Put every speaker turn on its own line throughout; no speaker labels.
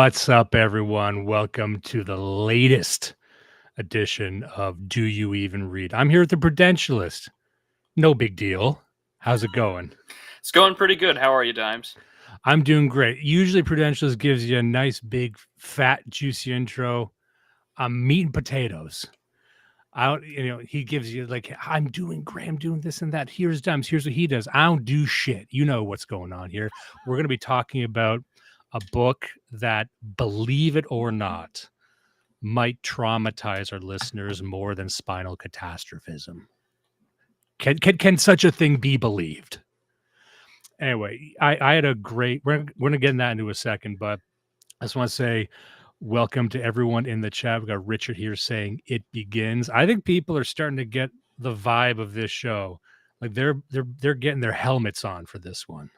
What's up, everyone? Welcome to the latest edition of Do You Even Read? I'm here with the Prudentialist. No big deal. How's it going?
It's going pretty good. How are you, Dimes?
I'm doing great. Usually Prudentialist gives you a nice, big, fat, juicy intro. I'm meat and potatoes. He gives you like, I'm doing great. I'm doing this and that. Here's Dimes. Here's what he does. I don't do shit. You know what's going on here. We're going to be talking about a book that, believe it or not, might traumatize our listeners more than spinal catastrophism. Can such a thing be believed? Anyway, I had a great, we're going to get in that into a second, but I just want to say welcome to everyone in the chat. We got Richard here saying it begins. I think people are starting to get the vibe of this show. Like they're getting their helmets on for this one.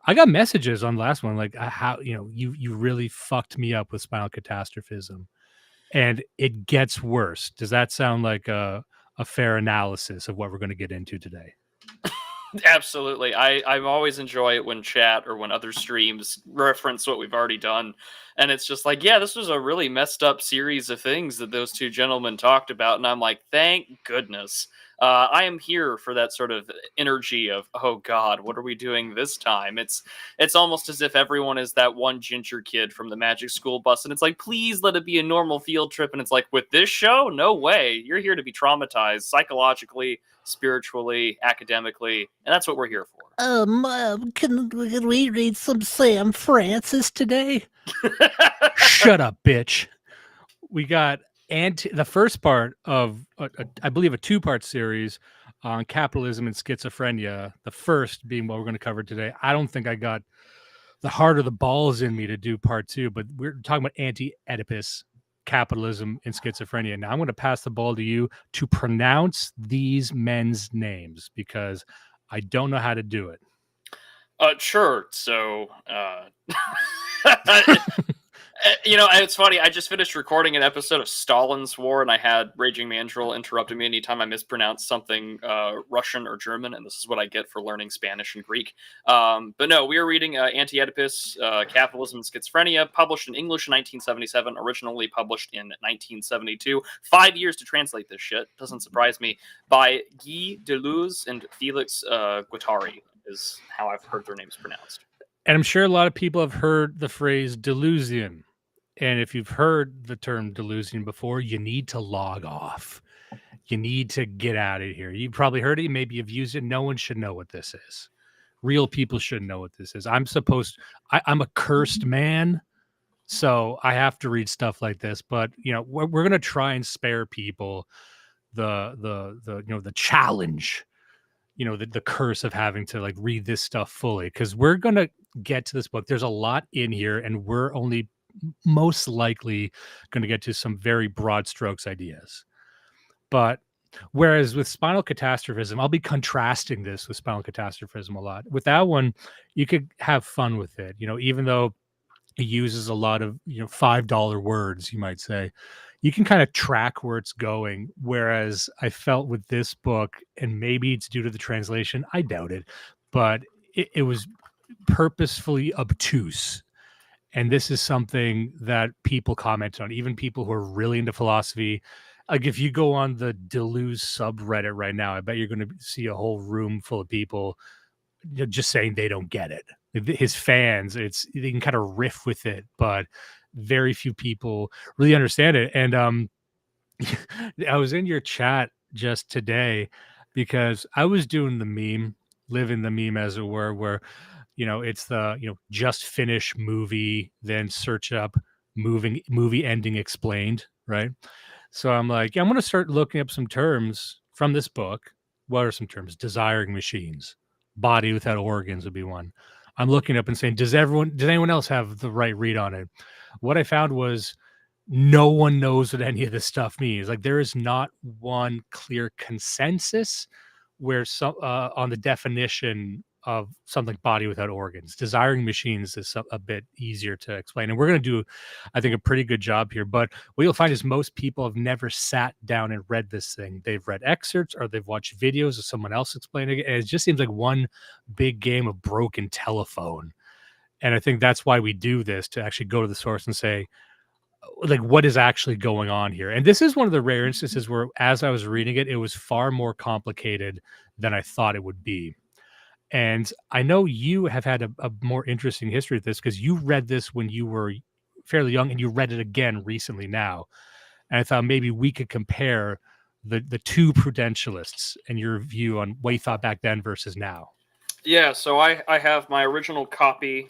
I got messages on the last one, like how, you really fucked me up with spinal catastrophism. And it gets worse. Does that sound like a fair analysis of what we're going to get into today?
Absolutely. I always enjoy it when chat or when other streams reference what we've already done. And it's just like, yeah, this was a really messed up series of things that those two gentlemen talked about. And I'm like, thank goodness. I am here for that sort of energy of, oh God, what are we doing this time? It's almost as if everyone is that one ginger kid from the Magic School Bus, and it's like, please let it be a normal field trip. And it's like, with this show, no way. You're here to be traumatized psychologically, spiritually, academically, and that's what we're here for.
Can we read some Sam Francis today? Shut up, bitch. We got the first part of, I believe, a two-part series on capitalism and schizophrenia. The first being what we're going to cover today. I don't think I got the heart of the balls in me to do part two, but we're talking about Anti-Oedipus, capitalism and schizophrenia. Now I'm going to pass the ball to you to pronounce these men's names because I don't know how to do it.
Sure. So, it's funny. I just finished recording an episode of Stalin's War, and I had Raging Mandrill interrupting me anytime I mispronounced something Russian or German, and this is what I get for learning Spanish and Greek. But no, we are reading Anti-Oedipus, Capitalism and Schizophrenia, published in English in 1977, originally published in 1972. 5 years to translate this shit. Doesn't surprise me. By Gilles, Deleuze, and Félix Guattari is how I've heard their names pronounced.
And I'm sure a lot of people have heard the phrase Deleuzian. And if you've heard the term Deleuzian before, you need to log off. You need to get out of here. You've probably heard it. Maybe you've used it. No one should know what this is. Real people should know what this is. I'm a cursed man, so I have to read stuff like this. But, we're going to try and spare people the challenge, the curse of having to like read this stuff fully, because we're going to get to this book. There's a lot in here, and we're only most likely going to get to some very broad strokes ideas. But whereas with spinal catastrophism, I'll be contrasting this with spinal catastrophism a lot. With that one, you could have fun with it, even though it uses a lot of, $5 words, you might say. You can kind of track where it's going. Whereas I felt with this book, and maybe it's due to the translation, I doubt it, but it was purposefully obtuse. And this is something that people comment on, even people who are really into philosophy. Like if you go on the Deleuze subreddit right now, I bet you're going to see a whole room full of people just saying they don't get it. His fans, they can kind of riff with it, but very few people really understand it. And I was in your chat just today because I was doing the meme, living the meme as it were, where it's the just finish movie, then search up movie ending explained, right? So I'm like, I'm going to start looking up some terms from this book. What are some terms? Desiring machines, body without organs would be one. I'm looking up and saying, does anyone else have the right read on it? What I found was no one knows what any of this stuff means. Like there is not one clear consensus where on the definition of something body without organs. Desiring machines is a bit easier to explain. And we're going to do, I think, a pretty good job here. But what you'll find is most people have never sat down and read this thing. They've read excerpts or they've watched videos of someone else explaining it. And it just seems like one big game of broken telephone. And I think that's why we do this, to actually go to the source and say, like, what is actually going on here? And this is one of the rare instances where, as I was reading it, it was far more complicated than I thought it would be. And I know you have had a more interesting history with this, because you read this when you were fairly young and you read it again recently now. And I thought maybe we could compare the two Prudentialists and your view on what you thought back then versus now.
Yeah, so I have my original copy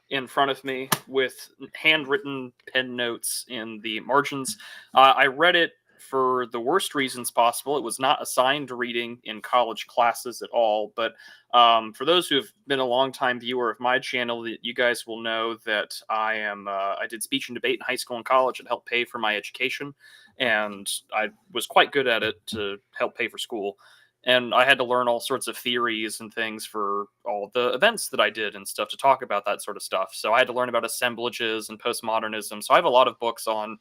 in front of me with handwritten pen notes in the margins. I read it for the worst reasons possible. It was not assigned reading in college classes at all. But for those who have been a long-time viewer of my channel, you guys will know that I did speech and debate in high school and college. It helped pay for my education, and I was quite good at it to help pay for school. And I had to learn all sorts of theories and things for all the events that I did and stuff to talk about that sort of stuff. So I had to learn about assemblages and postmodernism. So I have a lot of books on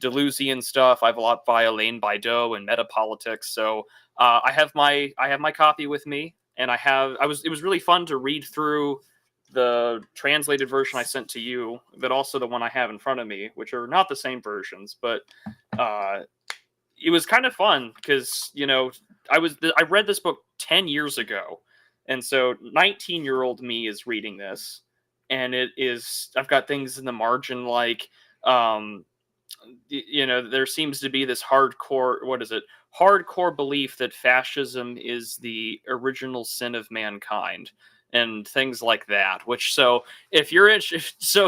Deleuzian stuff. I have a lot by Alain Baideau and metapolitics. So I have my copy with me, and it was really fun to read through the translated version I sent to you, but also the one I have in front of me, which are not the same versions, but it was kind of fun because, I read this book 10 years ago. And so 19-year-old me is reading this, and I've got things in the margin like, there seems to be this hardcore belief that fascism is the original sin of mankind and things like that. So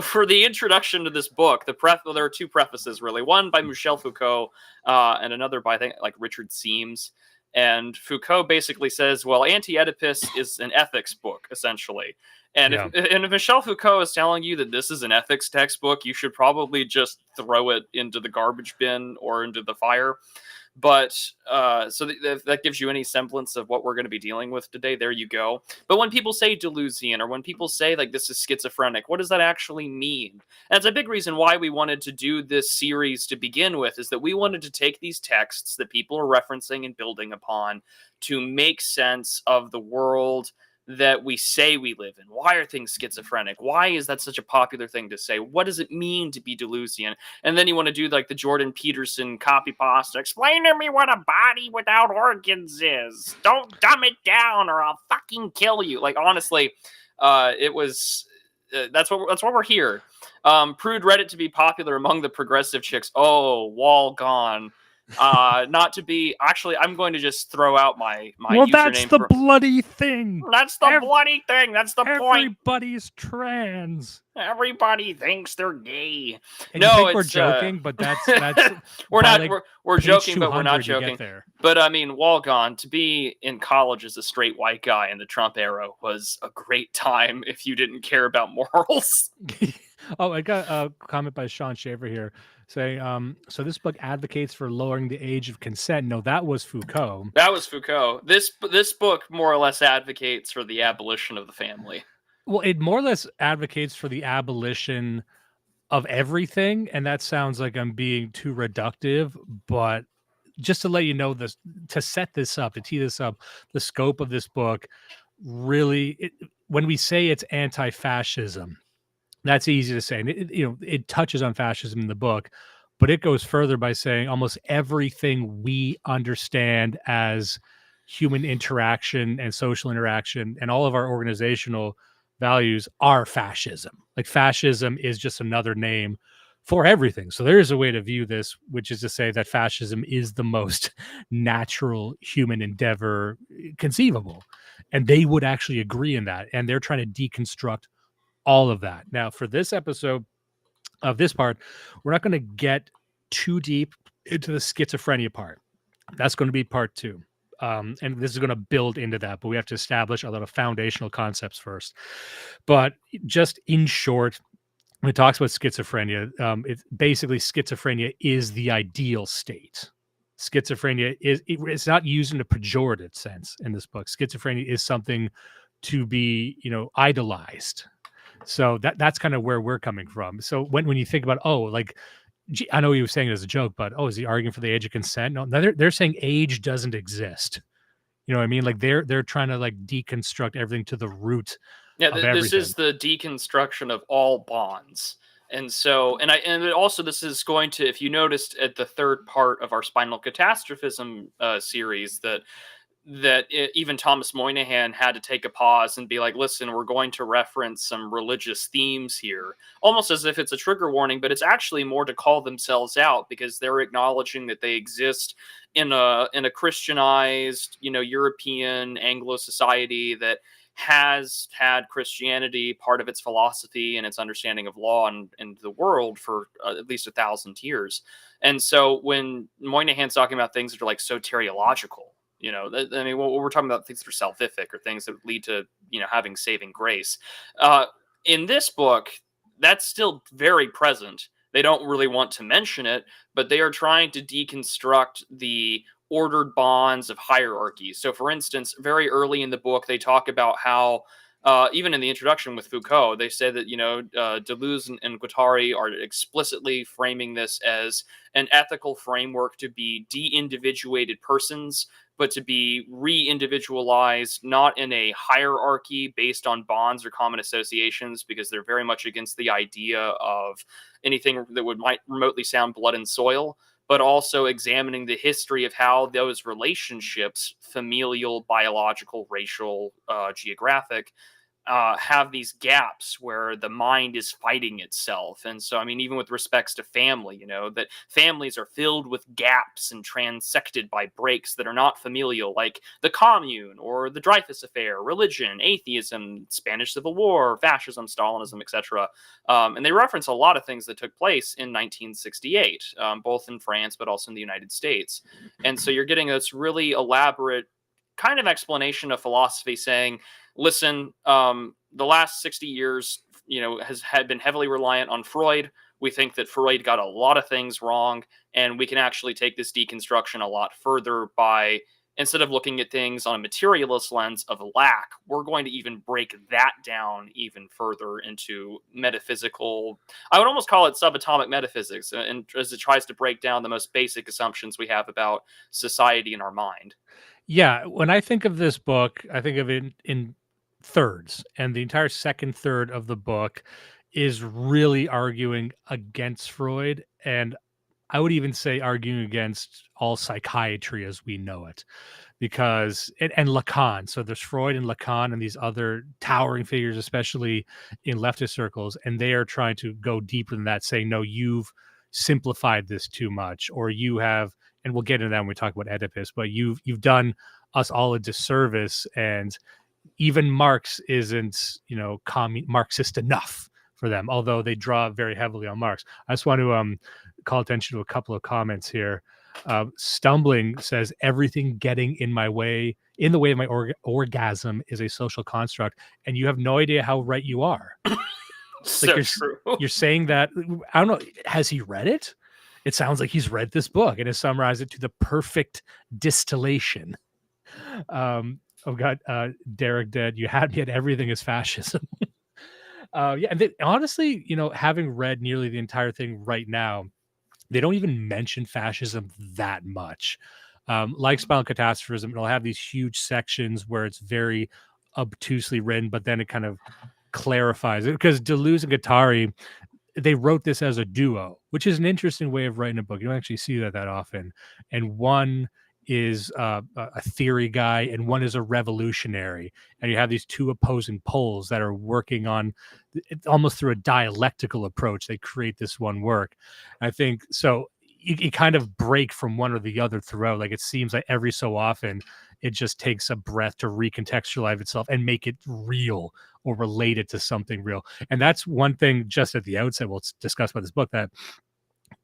for the introduction to this book, there are two prefaces really. One by Michel Foucault, and another by, I think, like Richard Seams. And Foucault basically says, well, Anti-Oedipus is an ethics book, essentially. And if Michel Foucault is telling you that this is an ethics textbook, you should probably just throw it into the garbage bin or into the fire. But so that gives you any semblance of what we're going to be dealing with today. There you go. But when people say Deleuzian, or when people say like this is schizophrenic, what does that actually mean? That's a big reason why we wanted to do this series to begin with, is that we wanted to take these texts that people are referencing and building upon to make sense of the world that we say we live in. Why are things schizophrenic? Why is that such a popular thing to say? What does it mean to be Deleuzian? And then you want to do like the Jordan Peterson copy pasta. Explain to me what a body without organs is. Don't dumb it down or I'll fucking kill you. Like, honestly, it was... that's what we're here. Prude read it to be popular among the progressive chicks. Oh, wall gone. Not to be... Actually, I'm going to just throw out my
well,
username.
That's the bloody thing.
That's the bloody thing. That's the point.
Everybody's trans.
Everybody thinks they're gay.
And you think we're joking, but that's
we're not. We're joking, but we're not joking. But I mean, Walgon, to be in college as a straight white guy in the Trump era was a great time if you didn't care about morals.
Oh, I got a comment by Sean Shaver here saying, so this book advocates for lowering the age of consent. No, that was Foucault.
That was Foucault. This book more or less advocates for the abolition of the family.
Well, it more or less advocates for the abolition of everything, and that sounds like I'm being too reductive, but just to let you know this, to set this up, to tee this up, the scope of this book, really, when we say it's anti-fascism, that's easy to say. And it touches on fascism in the book, but it goes further by saying almost everything we understand as human interaction and social interaction and all of our organizational values are fascism. Like, fascism is just another name for everything. So there is a way to view this, which is to say that fascism is the most natural human endeavor conceivable. And they would actually agree in that. And they're trying to deconstruct all of that. Now, for this episode of this part, we're not going to get too deep into the schizophrenia part. That's going to be part 2. And this is going to build into that, but we have to establish a lot of foundational concepts first. But just in short, when it talks about schizophrenia, it's basically schizophrenia is the ideal state. Schizophrenia it's not used in a pejorative sense in this book. Schizophrenia is something to be, idolized. So that's kind of where we're coming from. So when you think about, I know he was saying it as a joke, but is he arguing for the age of consent? No, they're saying age doesn't exist. You know what I mean? Like they're trying to like deconstruct everything to the root
Yeah,
of
this
everything.
is the deconstruction of all bonds. And so, also, this is going to, if you noticed at the third part of our spinal catastrophism series, even Thomas Moynihan had to take a pause and be like, listen, we're going to reference some religious themes here, almost as if it's a trigger warning, but it's actually more to call themselves out because they're acknowledging that they exist in a Christianized, European Anglo society that has had Christianity part of its philosophy and its understanding of law and the world for at least 1,000 years. And so when Moynihan's talking about things that are like soteriological, I mean, we're talking about things that are salvific or things that lead to, having saving grace. In this book, that's still very present. They don't really want to mention it, but they are trying to deconstruct the ordered bonds of hierarchy. So, for instance, very early in the book, they talk about how, even in the introduction with Foucault, they say that, Deleuze and Guattari are explicitly framing this as an ethical framework to be de-individuated persons, but to be re-individualized, not in a hierarchy based on bonds or common associations, because they're very much against the idea of anything that might remotely sound blood and soil, but also examining the history of how those relationships, familial, biological, racial, geographic, have these gaps where the mind is fighting itself. And so, I mean, even with respects to family, that families are filled with gaps and transected by breaks that are not familial, like the commune or the Dreyfus affair, religion, atheism, Spanish Civil War, fascism, Stalinism, etc. And they reference a lot of things that took place in 1968, both in France, but also in the United States. And so you're getting this really elaborate kind of explanation of philosophy saying, listen, the last 60 years, had been heavily reliant on Freud. We think that Freud got a lot of things wrong, and we can actually take this deconstruction a lot further by, instead of looking at things on a materialist lens of lack, we're going to even break that down even further into metaphysical, I would almost call it subatomic metaphysics, and as it tries to break down the most basic assumptions we have about society and our mind.
Yeah, when I think of this book, I think of it in thirds, and the entire second third of the book is really arguing against Freud, and I would even say arguing against all psychiatry as we know it, because and Lacan. So there's Freud and Lacan and these other towering figures, especially in leftist circles, and they are trying to go deeper than that, saying, no, you've simplified this too much, or you have, and we'll get into that when we talk about Oedipus, but you've done us all a disservice, and even Marx isn't, Marxist enough for them, although they draw very heavily on Marx. I just want to call attention to a couple of comments here. Stumbling says everything getting in the way of my orgasm is a social construct, and you have no idea how right you are.
So
Like
true.
you're saying that, I don't know, has he read it? It sounds like he's read this book and has summarized it to the perfect distillation. Oh God, Derek dead. You had me at everything is fascism. Yeah, and honestly, having read nearly the entire thing right now, they don't even mention fascism that much. Like spinal catastrophism, it'll have these huge sections where it's very obtusely written, but then it kind of clarifies it, because Deleuze and Guattari, they wrote this as a duo, which is an interesting way of writing a book. You don't actually see that often. And one is a theory guy and one is a revolutionary. And you have these two opposing poles that are working on almost through a dialectical approach. They create this one work. I think so. You kind of break from one or the other throughout. Like it seems like every so often it just takes a breath to recontextualize itself and make it real or relate it to something real. And that's one thing just at the outset we'll discuss about this book, that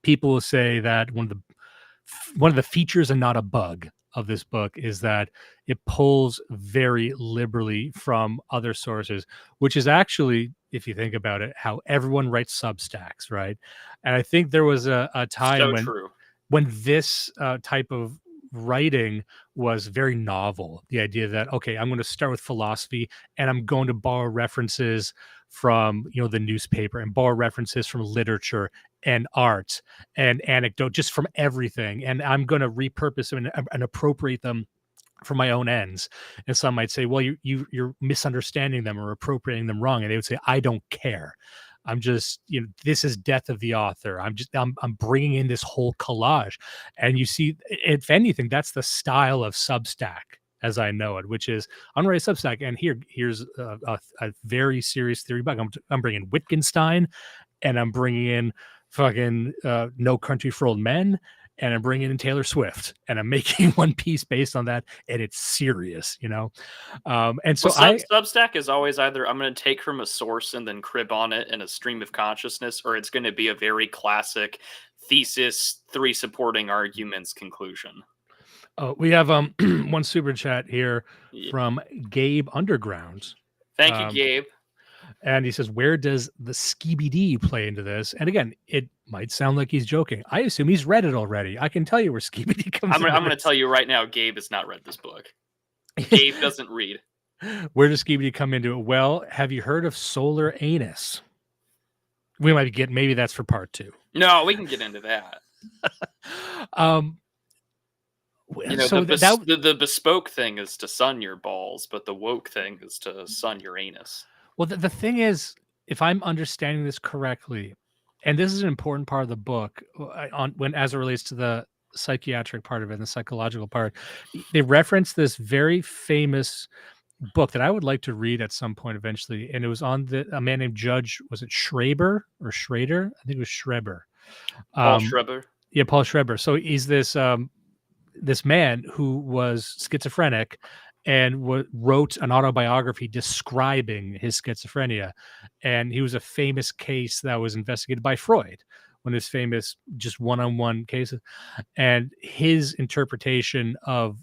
people will say that one of the features and not a bug of this book is that it pulls very liberally from other sources, which is actually, if you think about it, how everyone writes Substacks, right? And I think there was a time
So true.
when this type of writing was very novel. The idea that, okay, I'm going to start with philosophy and I'm going to borrow references from, the newspaper, and borrow references from literature and art and anecdote, just from everything. And I'm going to repurpose them and appropriate them for my own ends. And some might say, well, you're misunderstanding them or appropriating them wrong. And they would say, I don't care. I'm just, this is death of the author. I'm bringing in this whole collage. And you see, if anything, that's the style of Substack as I know it, which is I'm going to write Substack. And here's a very serious theory book. I'm bringing Wittgenstein, and I'm bringing in fucking No Country for Old Men, and I'm bringing in Taylor Swift, and I'm making one piece based on that, and it's serious, And so
Substack is always either I'm going to take from a source and then crib on it in a stream of consciousness, or it's going to be a very classic thesis, 3 supporting arguments conclusion.
Oh, we have one super chat here from Gabe Underground.
Thank you, Gabe.
And he says, where does the Skibidi play into this? And again, it might sound like he's joking. I assume he's read it already. I can tell you where Skibidi comes from.
I'm going to tell you right now, Gabe has not read this book. Gabe doesn't read.
Where does Skibidi come into it? Well, have you heard of solar anus? We might get, maybe that's for part 2.
No, we can get into that. So the bespoke thing is to sun your balls, but the woke thing is to sun your anus.
Well, the thing is, if I'm understanding this correctly, and this is an important part of the book, as it relates to the psychiatric part of it and the psychological part, they reference this very famous book that I would like to read at some point eventually, and it was on a man named Judge, was it Schraber or Schrader? I think it was Schreber.
Paul Schreber.
Yeah, Paul Schreber. So he's this this man who was schizophrenic and wrote an autobiography describing his schizophrenia. And he was a famous case that was investigated by Freud, one of his famous just one-on-one cases. And his interpretation of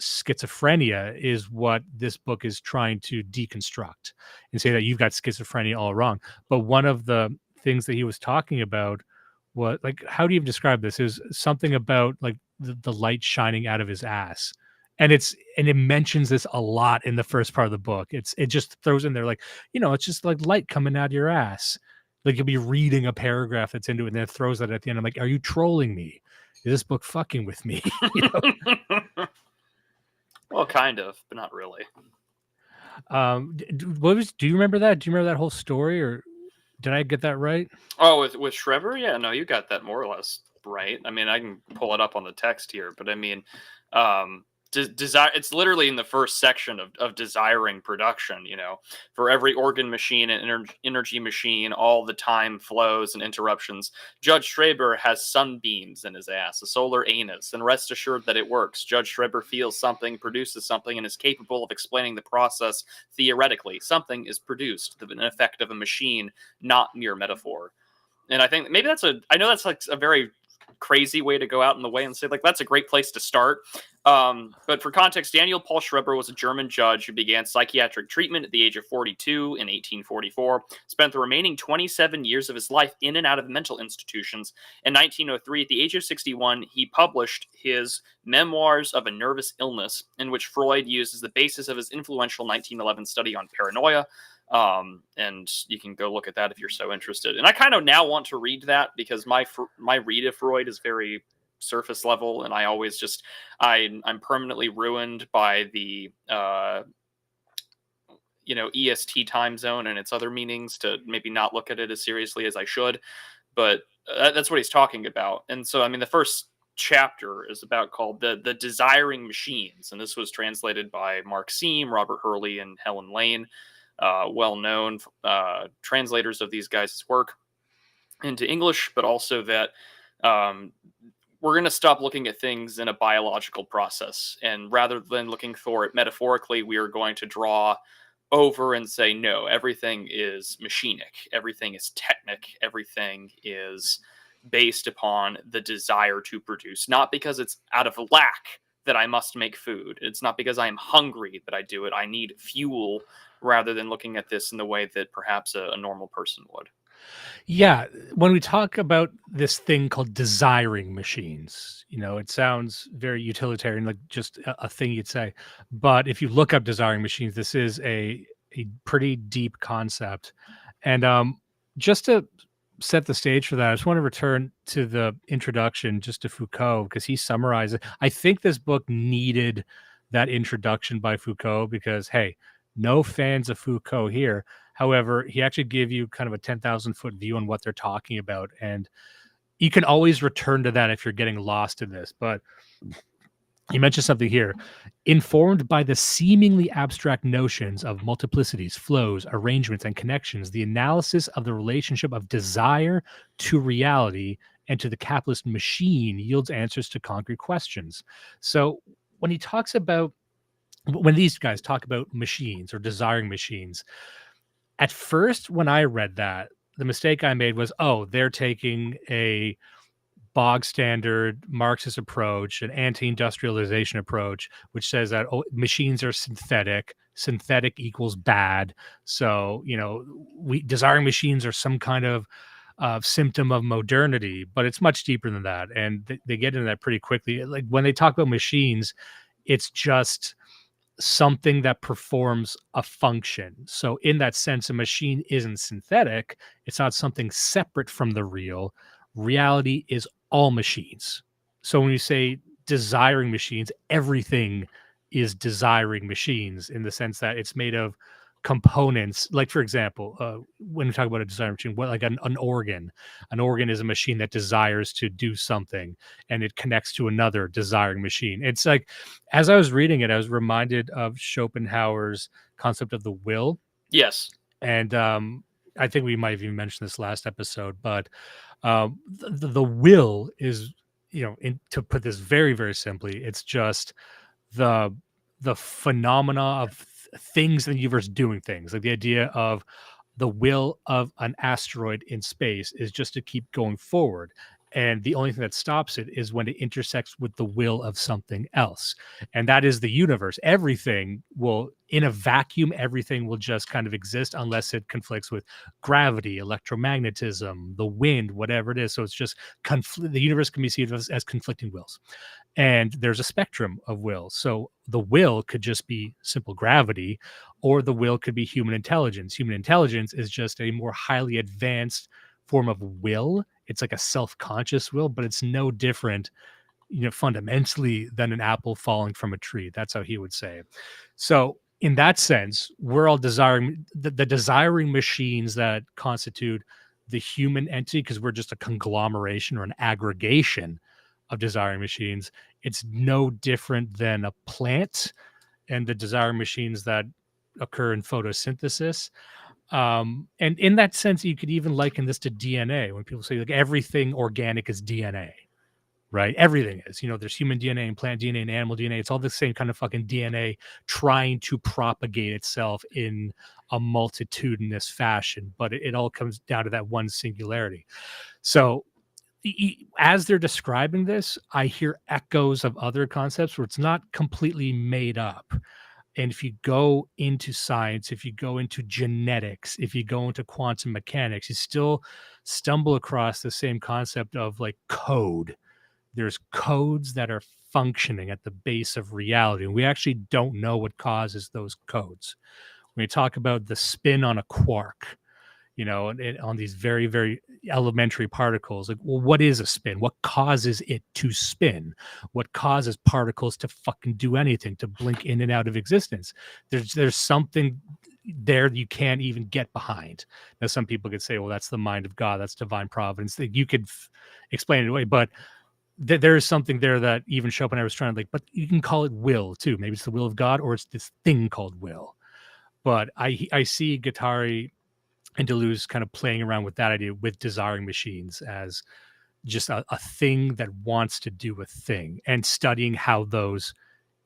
schizophrenia is what this book is trying to deconstruct and say that you've got schizophrenia all wrong. But one of the things that he was talking about was, like, how do you describe this? It was something about like the light shining out of his ass. And it mentions this a lot in the first part of the book. It just throws in there like, it's just like light coming out of your ass. Like you'll be reading a paragraph that's into it, and then it throws that at the end. I'm like, are you trolling me? Is this book fucking with me?
Well, kind of, but not really.
Do you remember that? Do you remember that whole story, or did I get that right?
Oh, with Schreber? Yeah, no, you got that more or less right. I mean, I can pull it up on the text here, but I mean, desire, it's literally in the first section of desiring production. For every organ machine and energy machine, all the time flows and interruptions, Judge Schreber has sunbeams in his ass, a solar anus, and rest assured that it works. Judge Schreber feels something, produces something, and is capable of explaining the process theoretically. Something is produced, an effect of a machine, not mere metaphor. And I think maybe I know that's like a very crazy way to go out in the way and say, like, that's a great place to start. But for context, Daniel Paul Schreber was a German judge who began psychiatric treatment at the age of 42 in 1844, spent the remaining 27 years of his life in and out of mental institutions. In 1903, at the age of 61, he published his Memoirs of a Nervous Illness, in which Freud used as the basis of his influential 1911 study on paranoia. And you can go look at that if you're so interested. And I kind of now want to read that because my read of Freud is very surface level, and I always just I'm permanently ruined by the EST time zone and its other meanings to maybe not look at it as seriously as I should. But that's what he's talking about. And so I mean, the first chapter is called the Desiring Machines, and this was translated by Marxism, Robert Hurley, and Helen Lane. Well-known translators of these guys' work into English, but also that we're going to stop looking at things in a biological process. And rather than looking for it metaphorically, we are going to draw over and say, no, everything is machinic. Everything is technic. Everything is based upon the desire to produce, not because it's out of lack that I must make food. It's not because I am hungry that I do it. I need fuel, rather than looking at this in the way that perhaps a normal person would.
Yeah. When we talk about this thing called desiring machines, it sounds very utilitarian, like just a thing you'd say. But if you look up desiring machines, this is a pretty deep concept. And just to set the stage for that, I just want to return to the introduction just to Foucault, because he summarizes. I think this book needed that introduction by Foucault, because, hey, no fans of Foucault here. However, he actually gave you kind of a 10,000-foot view on what they're talking about. And you can always return to that if you're getting lost in this. But he mentioned something here. Informed by the seemingly abstract notions of multiplicities, flows, arrangements, and connections, the analysis of the relationship of desire to reality and to the capitalist machine yields answers to concrete questions. So when he talks about, when these guys talk about machines or desiring machines, at first, when I read that, the mistake I made was, oh, they're taking a bog standard Marxist approach, an anti-industrialization approach, which says that machines are synthetic. Synthetic equals bad. So, we desiring machines are some kind of symptom of modernity, but it's much deeper than that. And they get into that pretty quickly. Like when they talk about machines, it's just something that performs a function. So in that sense, a machine isn't synthetic. It's not something separate from the real. Reality is all machines. So when you say desiring machines, everything is desiring machines in the sense that it's made of components. Like, for example, when we talk about a desiring machine, like an organ is a machine that desires to do something and it connects to another desiring machine. It's like, as I was reading it, I was reminded of Schopenhauer's concept of the will.
Yes.
And I think we might have even mentioned this last episode, but the will is, to put this very, very simply, it's just the phenomena of things in the universe doing things. Like the idea of the will of an asteroid in space is just to keep going forward. And the only thing that stops it is when it intersects with the will of something else. And that is the universe. Everything will, in a vacuum, everything will just kind of exist unless it conflicts with gravity, electromagnetism, the wind, whatever it is. So it's just the universe can be seen as conflicting wills. And there's a spectrum of will. So the will could just be simple gravity, or the will could be human intelligence. Human intelligence is just a more highly advanced form of will. It's like a self-conscious will, but it's no different, fundamentally than an apple falling from a tree. That's how he would say it. So in that sense, we're all desiring the desiring machines that constitute the human entity, because we're just a conglomeration or an aggregation of desiring machines. It's no different than a plant and the desiring machines that occur in photosynthesis. And in that sense, you could even liken this to DNA. When people say like everything organic is DNA, right? Everything is, there's human DNA and plant DNA and animal DNA. It's all the same kind of fucking DNA trying to propagate itself in a multitudinous fashion, but it all comes down to that one singularity. So as they're describing this, I hear echoes of other concepts where it's not completely made up. And if you go into science, if you go into genetics, if you go into quantum mechanics, you still stumble across the same concept of like code. There's codes that are functioning at the base of reality. And we actually don't know what causes those codes. When you talk about the spin on a quark, on these very, very elementary particles. Like, well, what is a spin? What causes it to spin? What causes particles to fucking do anything, to blink in and out of existence? There's something there you can't even get behind. Now, some people could say, well, that's the mind of God. That's divine providence. That you could explain it away, but there is something there that even Schopenhauer was trying to but you can call it will too. Maybe it's the will of God, or it's this thing called will. But I see Guattari and Deleuze kind of playing around with that idea with desiring machines as just a thing that wants to do a thing, and studying how those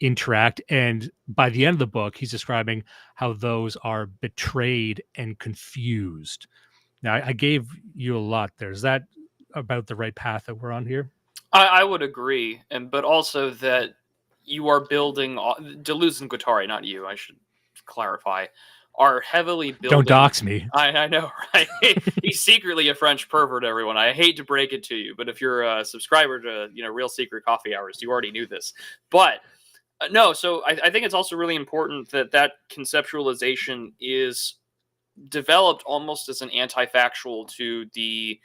interact. And by the end of the book, he's describing how those are betrayed and confused. Now, I gave you a lot there. Is that about the right path that we're on here?
I would agree, but also that you are building Deleuze and Guattari, not you. I should clarify. Are heavily building.
Don't dox me.
I know, right? He's secretly a French pervert, everyone. I hate to break it to you, but if you're a subscriber to Real Secret Coffee Hours, you already knew this. But no, so I think it's also really important that conceptualization is developed almost as an anti-factual to the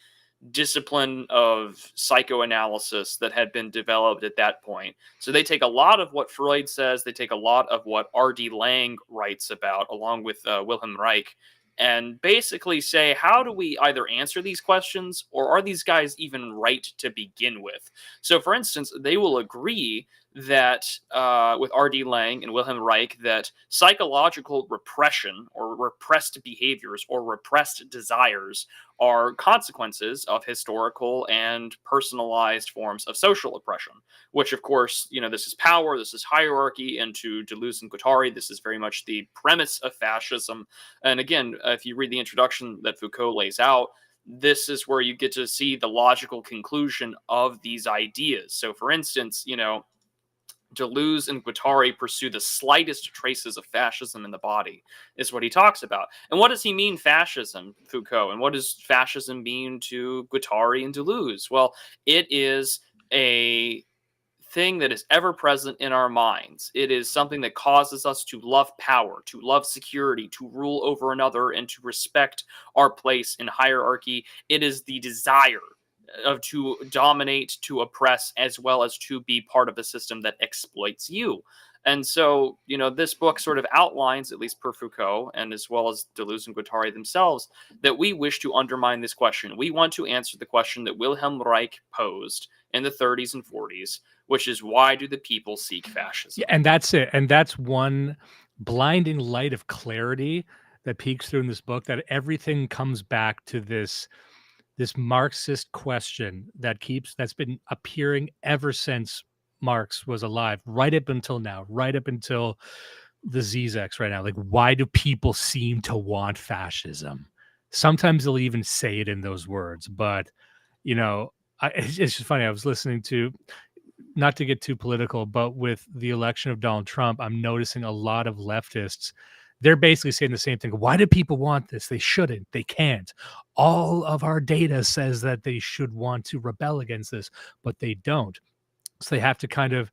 discipline of psychoanalysis that had been developed at that point. So they take a lot of what Freud says, they take a lot of what R.D. Laing writes about, along with Wilhelm Reich, and basically say, how do we either answer these questions, or are these guys even right to begin with? So, for instance, they will agree that with R.D. Laing and Wilhelm Reich, that psychological repression or repressed behaviors or repressed desires are consequences of historical and personalized forms of social oppression, which, of course, this is power, this is hierarchy, and to Deleuze and Guattari, this is very much the premise of fascism. And again, if you read the introduction that Foucault lays out, this is where you get to see the logical conclusion of these ideas. So, for instance, Deleuze and Guattari pursue the slightest traces of fascism in the body, is what he talks about. And what does he mean, fascism, Foucault? And what does fascism mean to Guattari and Deleuze? Well, it is a thing that is ever present in our minds. It is something that causes us to love power, to love security, to rule over another, and to respect our place in hierarchy. It is the desire to dominate, to oppress, as well as to be part of a system that exploits you. And so, this book sort of outlines, at least per Foucault, and as well as Deleuze and Guattari themselves, that we wish to undermine this question. We want to answer the question that Wilhelm Reich posed in the 30s and 40s, which is, why do the people seek fascism?
Yeah, and that's it. And that's one blinding light of clarity that peeks through in this book, that everything comes back to this Marxist question that's been appearing ever since Marx was alive, right up until now, right up until the Zizeks right now. Like, why do people seem to want fascism? Sometimes they'll even say it in those words, but it's just funny. I was listening to, not to get too political, but with the election of Donald Trump, I'm noticing a lot of leftists. They're basically saying the same thing. Why do people want this? They shouldn't. They can't. All of our data says that they should want to rebel against this, but they don't. So they have to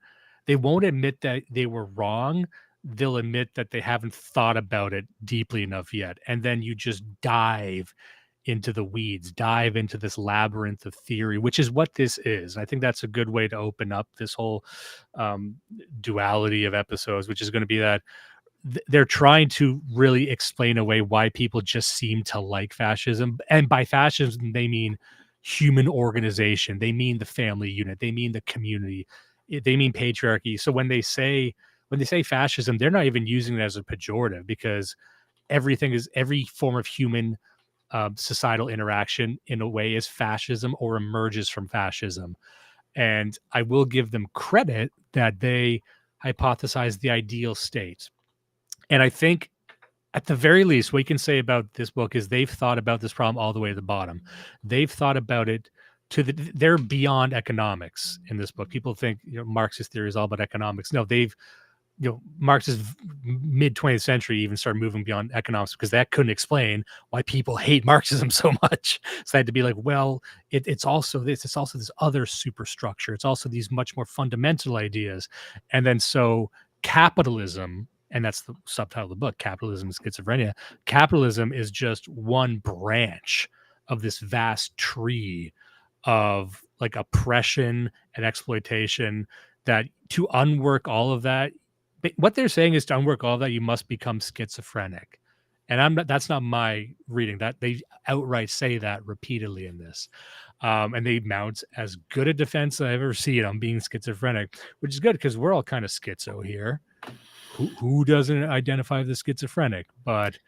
they won't admit that they were wrong. They'll admit that they haven't thought about it deeply enough yet. And then you just dive into the weeds, dive into this labyrinth of theory, which is what this is. I think that's a good way to open up this whole duality of episodes, which is going to be that they're trying to really explain away why people just seem to like fascism. And by fascism, they mean human organization. They mean the family unit. They mean the community. They mean patriarchy. So when they say fascism, they're not even using it as a pejorative, because every form of human societal interaction in a way is fascism or emerges from fascism. And I will give them credit that they hypothesize the ideal state. And I think at the very least, what you can say about this book is they've thought about this problem all the way to the bottom. They've thought about it they're beyond economics in this book. People think Marxist theory is all about economics. No, Marx's mid 20th century even started moving beyond economics, because that couldn't explain why people hate Marxism so much. So they had to be like, well, it's also this, it's also this other superstructure. It's also these much more fundamental ideas. And then so capitalism, and that's the subtitle of the book, Capitalism and Schizophrenia. Capitalism is just one branch of this vast tree of like oppression and exploitation, that to unwork all of that, what they're saying is to unwork all of that, you must become schizophrenic. And that's not my reading. That they outright say that repeatedly in this. And they mount as good a defense as I've ever seen on being schizophrenic, which is good, because we're all kind of schizo here. Who doesn't identify as schizophrenic? But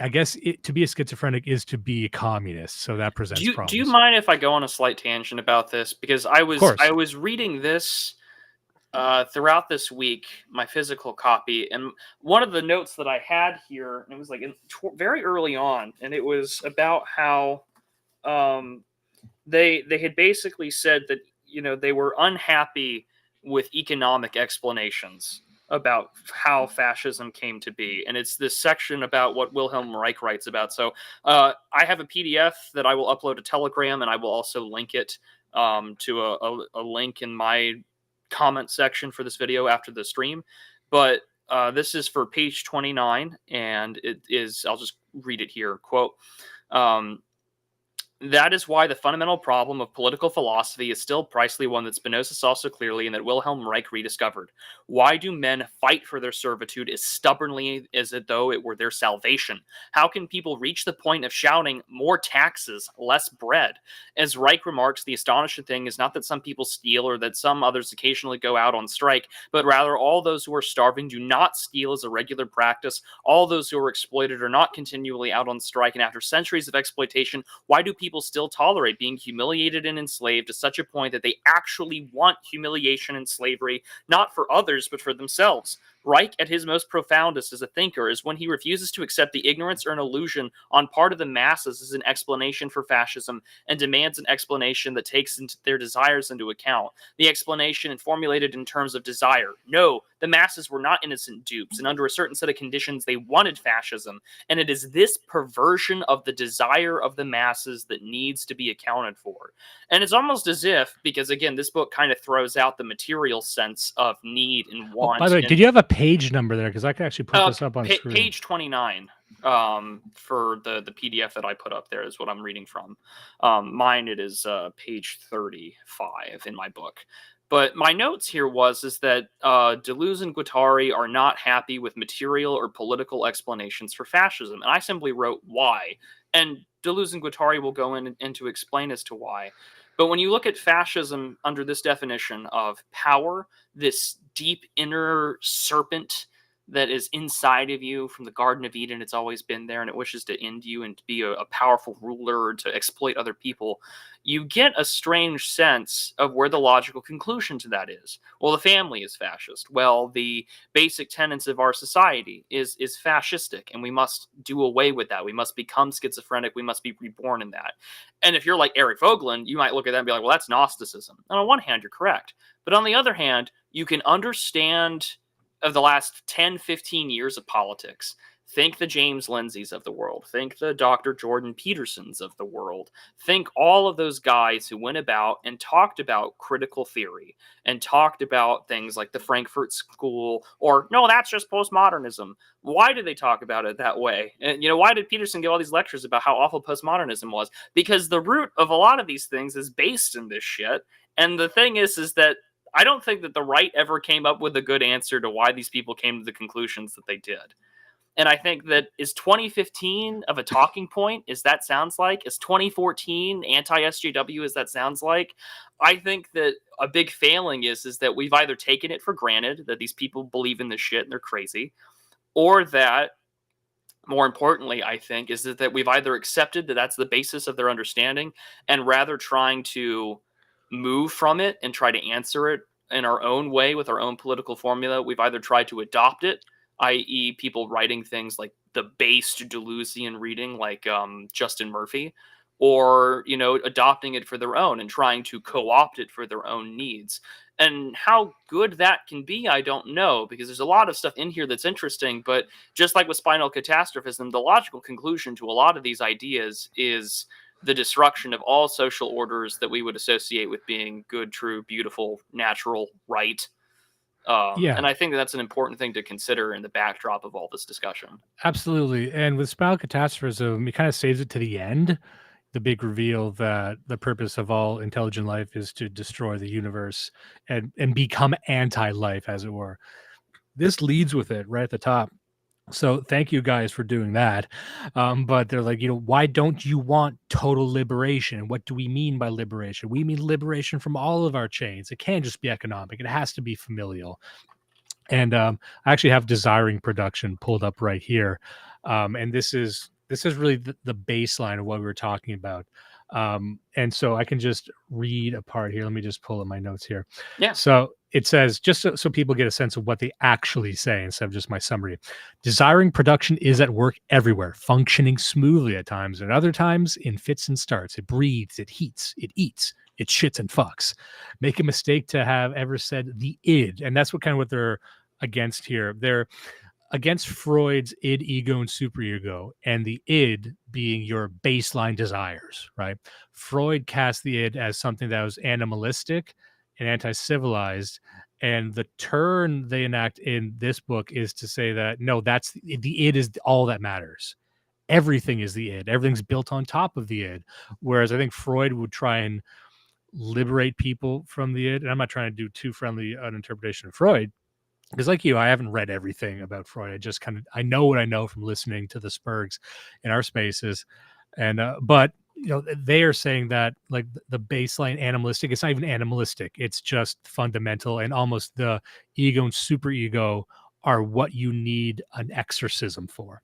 I guess to be a schizophrenic is to be a communist. So that presents problems.
Do you mind if I go on a slight tangent about this? Because I was reading this throughout this week, my physical copy, and one of the notes that I had here, and it was like very early on, and it was about how they had basically said that they were unhappy with economic explanations about how fascism came to be. And it's this section about what Wilhelm Reich writes about. So I have a PDF that I will upload to Telegram, and I will also link it to a link in my comment section for this video after the stream. But this is for page 29, and it is, I'll just read it here. Quote, That is why the fundamental problem of political philosophy is still precisely one that Spinoza saw so clearly and that Wilhelm Reich rediscovered. Why do men fight for their servitude as stubbornly as though it were their salvation? How can people reach the point of shouting, more taxes, less bread? As Reich remarks, the astonishing thing is not that some people steal or that some others occasionally go out on strike, but rather all those who are starving do not steal as a regular practice. All those who are exploited are not continually out on strike, and after centuries of exploitation, why do people still tolerate being humiliated and enslaved to such a point that they actually want humiliation and slavery, not for others, but for themselves? Reich, at his most profoundest as a thinker, is when he refuses to accept the ignorance or an illusion on part of the masses as an explanation for fascism and demands an explanation that takes their desires into account. The explanation formulated in terms of desire. No, the masses were not innocent dupes, and under a certain set of conditions, they wanted fascism. And it is this perversion of the desire of the masses that needs to be accounted for. And it's almost as if, because again, this book kind of throws out the material sense of need and want.
By the way, did you have a page number there? Because I can actually put this up on screen.
Page 29 for the PDF that I put up there is what I'm reading from. Mine, it is page 35 in my book. But my notes here is that Deleuze and Guattari are not happy with material or political explanations for fascism. And I simply wrote why. And Deleuze and Guattari will go in to explain as to why. But when you look at fascism under this definition of power, this deep inner serpent that is inside of you from the Garden of Eden, it's always been there, and it wishes to end you and to be a powerful ruler or to exploit other people, you get a strange sense of where the logical conclusion to that is. Well, the family is fascist. Well, the basic tenets of our society is fascistic, and we must do away with that. We must become schizophrenic. We must be reborn in that. And if you're like Eric Voegelin, you might look at that and be like, well, that's Gnosticism. And on one hand, you're correct. But on the other hand, you can understand of the last 10, 15 years of politics. Think the James Lindsays of the world. Think the Dr. Jordan Petersons of the world. Think all of those guys who went about and talked about critical theory and talked about things like the Frankfurt School or, no, that's just postmodernism. Why did they talk about it that way? And, why did Peterson give all these lectures about how awful postmodernism was? Because the root of a lot of these things is based in this shit. And the thing is that I don't think that the right ever came up with a good answer to why these people came to the conclusions that they did. And I think that is 2015 of a talking point, as that sounds like, is 2014 anti-SJW, as that sounds like. I think that a big failing is that we've either taken it for granted that these people believe in this shit and they're crazy, or that, more importantly, I think, is that we've either accepted that that's the basis of their understanding and rather trying to move from it and try to answer it in our own way with our own political formula. We've either tried to adopt it, i.e. people writing things like the based Deleuzian reading like Justin Murphy, or, adopting it for their own and trying to co-opt it for their own needs. And how good that can be, I don't know, because there's a lot of stuff in here that's interesting, but just like with spinal catastrophism, the logical conclusion to a lot of these ideas is the destruction of all social orders that we would associate with being good, true, beautiful, natural, right. And I think that's an important thing to consider in the backdrop of all this discussion.
Absolutely. And with spinal catastrophism, it kind of saves it to the end, the big reveal that the purpose of all intelligent life is to destroy the universe and become anti-life, as it were. This leads with it right at the top. So thank you guys for doing that. But they're like, why don't you want total liberation? What do we mean by liberation? We mean liberation from all of our chains. It can't just be economic. It has to be familial. And I actually have Desiring Production pulled up right here. And this is really the baseline of what we were talking about. And so I can just read a part here. Let me just pull up my notes here.
Yeah.
So it says, just so people get a sense of what they actually say instead of just my summary. Desiring Production is at work everywhere, functioning smoothly at times, and other times in fits and starts. It breathes, it heats, it eats, it shits and fucks. Make a mistake to have ever said the id. And that's what they're against here. They're against Freud's id, ego, and superego, and the id being your baseline desires, right? Freud cast the id as something that was animalistic and anti-civilized, and the turn they enact in this book is to say that, no, that's the id is all that matters. everything is the id. Everything's built on top of the id. Whereas I think Freud would try and liberate people from the id. And I'm not trying to do too friendly an interpretation of Freud, because like you, I haven't read everything about Freud. I just I know what I know from listening to the Spurgs in our spaces. And but they are saying that like the baseline animalistic, it's not even animalistic, it's just fundamental, and almost the ego and superego are what you need an exorcism for.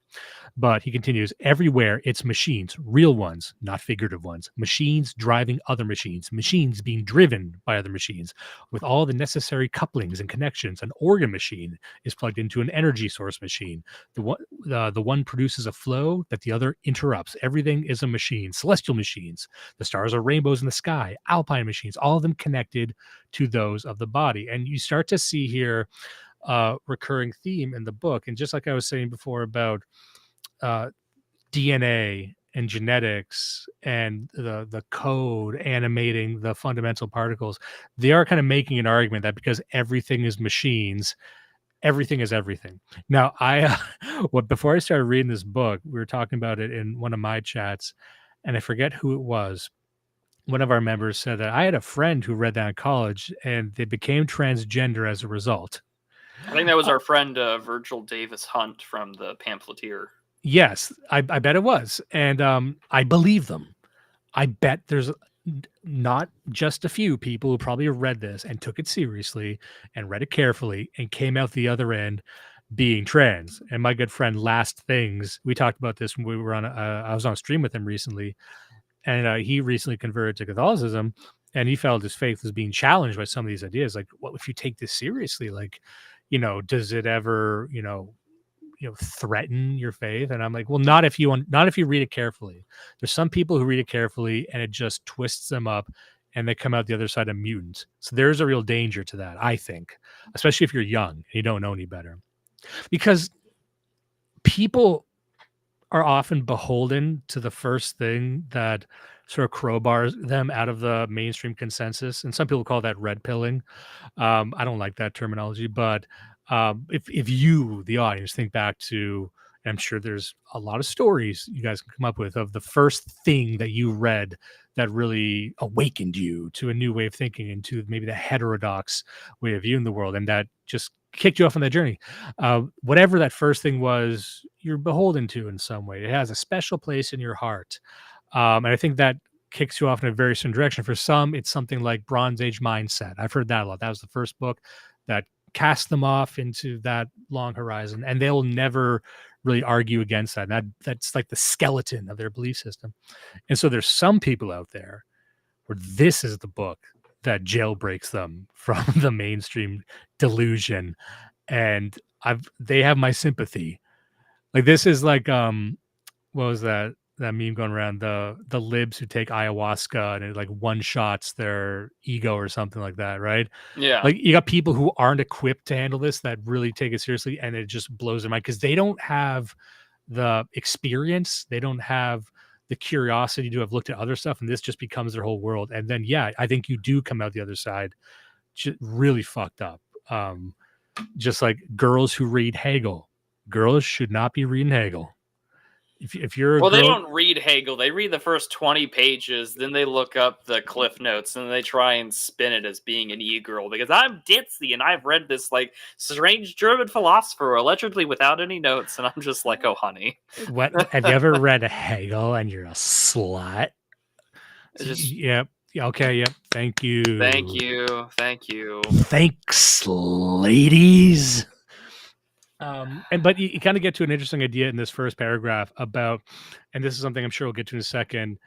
But he continues, everywhere it's machines, real ones, not figurative ones, machines driving other machines, machines being driven by other machines, with all the necessary couplings and connections. An organ machine is plugged into an energy source machine. The one produces a flow that the other interrupts. Everything is a machine. Celestial machines. The stars are rainbows in the sky. Alpine machines, all of them connected to those of the body. And you start to see here recurring theme in the book. And just like I was saying before about DNA and genetics and the code animating the fundamental particles, they are kind of making an argument that because everything is machines, everything is everything. Now, before I started reading this book, we were talking about it in one of my chats, and I forget who it was. One of our members said that I had a friend who read that in college, and they became transgender as a result.
I think that was our friend Virgil Davis Hunt from the Pamphleteer.
Yes, I bet it was. And I believe them. I bet there's not just a few people who probably read this and took it seriously and read it carefully and came out the other end being trans. And my good friend Last Things, we talked about this when we were on, I was on a stream with him recently, and he recently converted to Catholicism, and he felt his faith was being challenged by some of these ideas. Like, what if you take this seriously? Like, does it ever, threaten your faith? And I'm like, well, not if you read it carefully. There's some people who read it carefully and it just twists them up and they come out the other side a mutant. So there's a real danger to that, I think, especially if you're young and you don't know any better, because people are often beholden to the first thing that sort of crowbars them out of the mainstream consensus. And some people call that red pilling. I don't like that terminology, but if you, the audience, think back to, and I'm sure there's a lot of stories you guys can come up with of the first thing that you read that really awakened you to a new way of thinking and to maybe the heterodox way of viewing the world, and that just kicked you off on that journey. Whatever that first thing was, you're beholden to in some way. It has a special place in your heart. And I think that kicks you off in a very certain direction. For some, it's something like Bronze Age mindset. I've heard that a lot. That was the first book that cast them off into that long horizon, and they'll never really argue against that. And that's like the skeleton of their belief system. And so there's some people out there where this is the book that jailbreaks them from the mainstream delusion, and they have my sympathy. Like, this is like what was that meme going around, the libs who take ayahuasca and it like one shots their ego or something like that, right?
Yeah.
Like, you got people who aren't equipped to handle this that really take it seriously, and it just blows their mind because they don't have the experience, they don't have the curiosity to have looked at other stuff, and this just becomes their whole world. And then I think you do come out the other side really fucked up. Just like girls who read Hegel. Girls should not be reading Hegel. If you're a
Well,
girl,
they don't read Hegel. They read the first 20 pages, then they look up the cliff notes, and they try and spin it as being an e-girl because I'm ditzy and I've read this like strange German philosopher allegedly without any notes, and I'm just like, oh, honey.
What have you ever read a Hegel and you're a slut? Yep. Okay. Yep. Thank you.
Thank you. Thank you.
Thanks, ladies. But you kind of get to an interesting idea in this first paragraph about, and this is something I'm sure we'll get to in a second,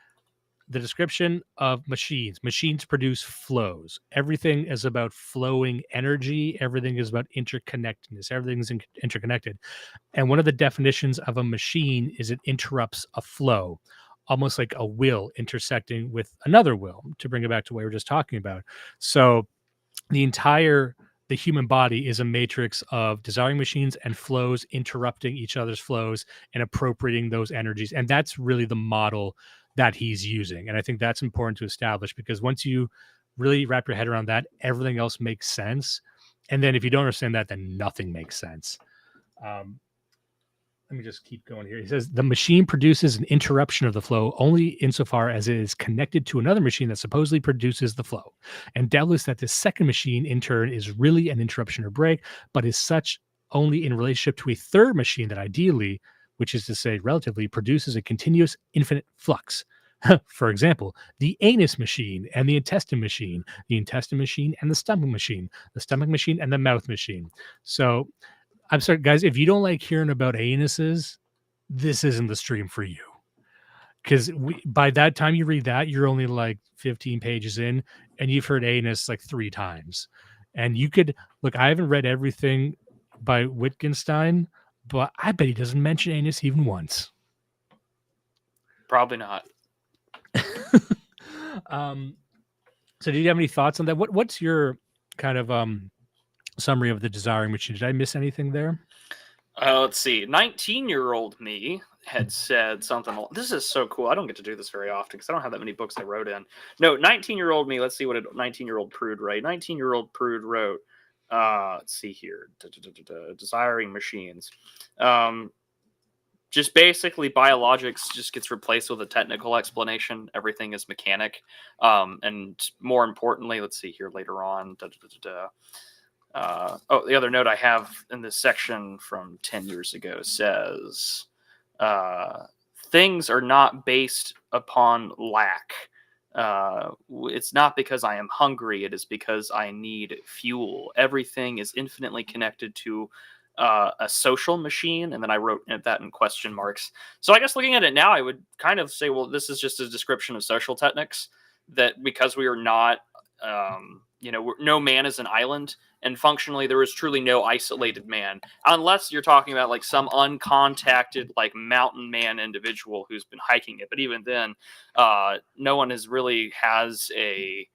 the description of machines. Machines produce flows. Everything is about flowing energy. Everything is about interconnectedness. Everything's interconnected. And one of the definitions of a machine is it interrupts a flow, almost like a will intersecting with another will, to bring it back to what we were just talking about. So the human body is a matrix of desiring machines and flows interrupting each other's flows and appropriating those energies. And that's really the model that he's using. And I think that's important to establish, because once you really wrap your head around that, everything else makes sense. And then if you don't understand that, then nothing makes sense. let me just keep going here. He says the machine produces an interruption of the flow only insofar as it is connected to another machine that supposedly produces the flow, and doubtless that this second machine in turn is really an interruption or break, but is such only in relationship to a third machine that ideally, which is to say relatively, produces a continuous infinite flux. For example, the anus machine and the intestine machine and the stomach machine and the mouth machine. So I'm sorry, guys, if you don't like hearing about anuses, this isn't the stream for you. Because by that time you read that, you're only like 15 pages in, and you've heard anus like 3 times. And you could look, I haven't read everything by Wittgenstein, but I bet he doesn't mention anus even once.
Probably not.
So do you have any thoughts on that? What's your kind of summary of the desiring machine? Did I miss anything there?
Let's see. 19-year-old me had said something. This is so cool. I don't get to do this very often because I don't have that many books I wrote in. No, 19-year-old me. Let's see what a 19-year-old prude wrote. 19-year-old prude wrote. Let's see here. Desiring machines. Just basically biologics just gets replaced with a technical explanation. Everything is mechanic. And more importantly, let's see here later on. The other note I have in this section from 10 years ago says, things are not based upon lack. It's not because I am hungry. It is because I need fuel. Everything is infinitely connected to a social machine. And then I wrote that in question marks. So I guess looking at it now, I would kind of say, well, this is just a description of social techniques, that because we are not, no man is an island, and functionally there is truly no isolated man, unless you're talking about like some uncontacted like mountain man individual who's been hiking it. But even then, no one has a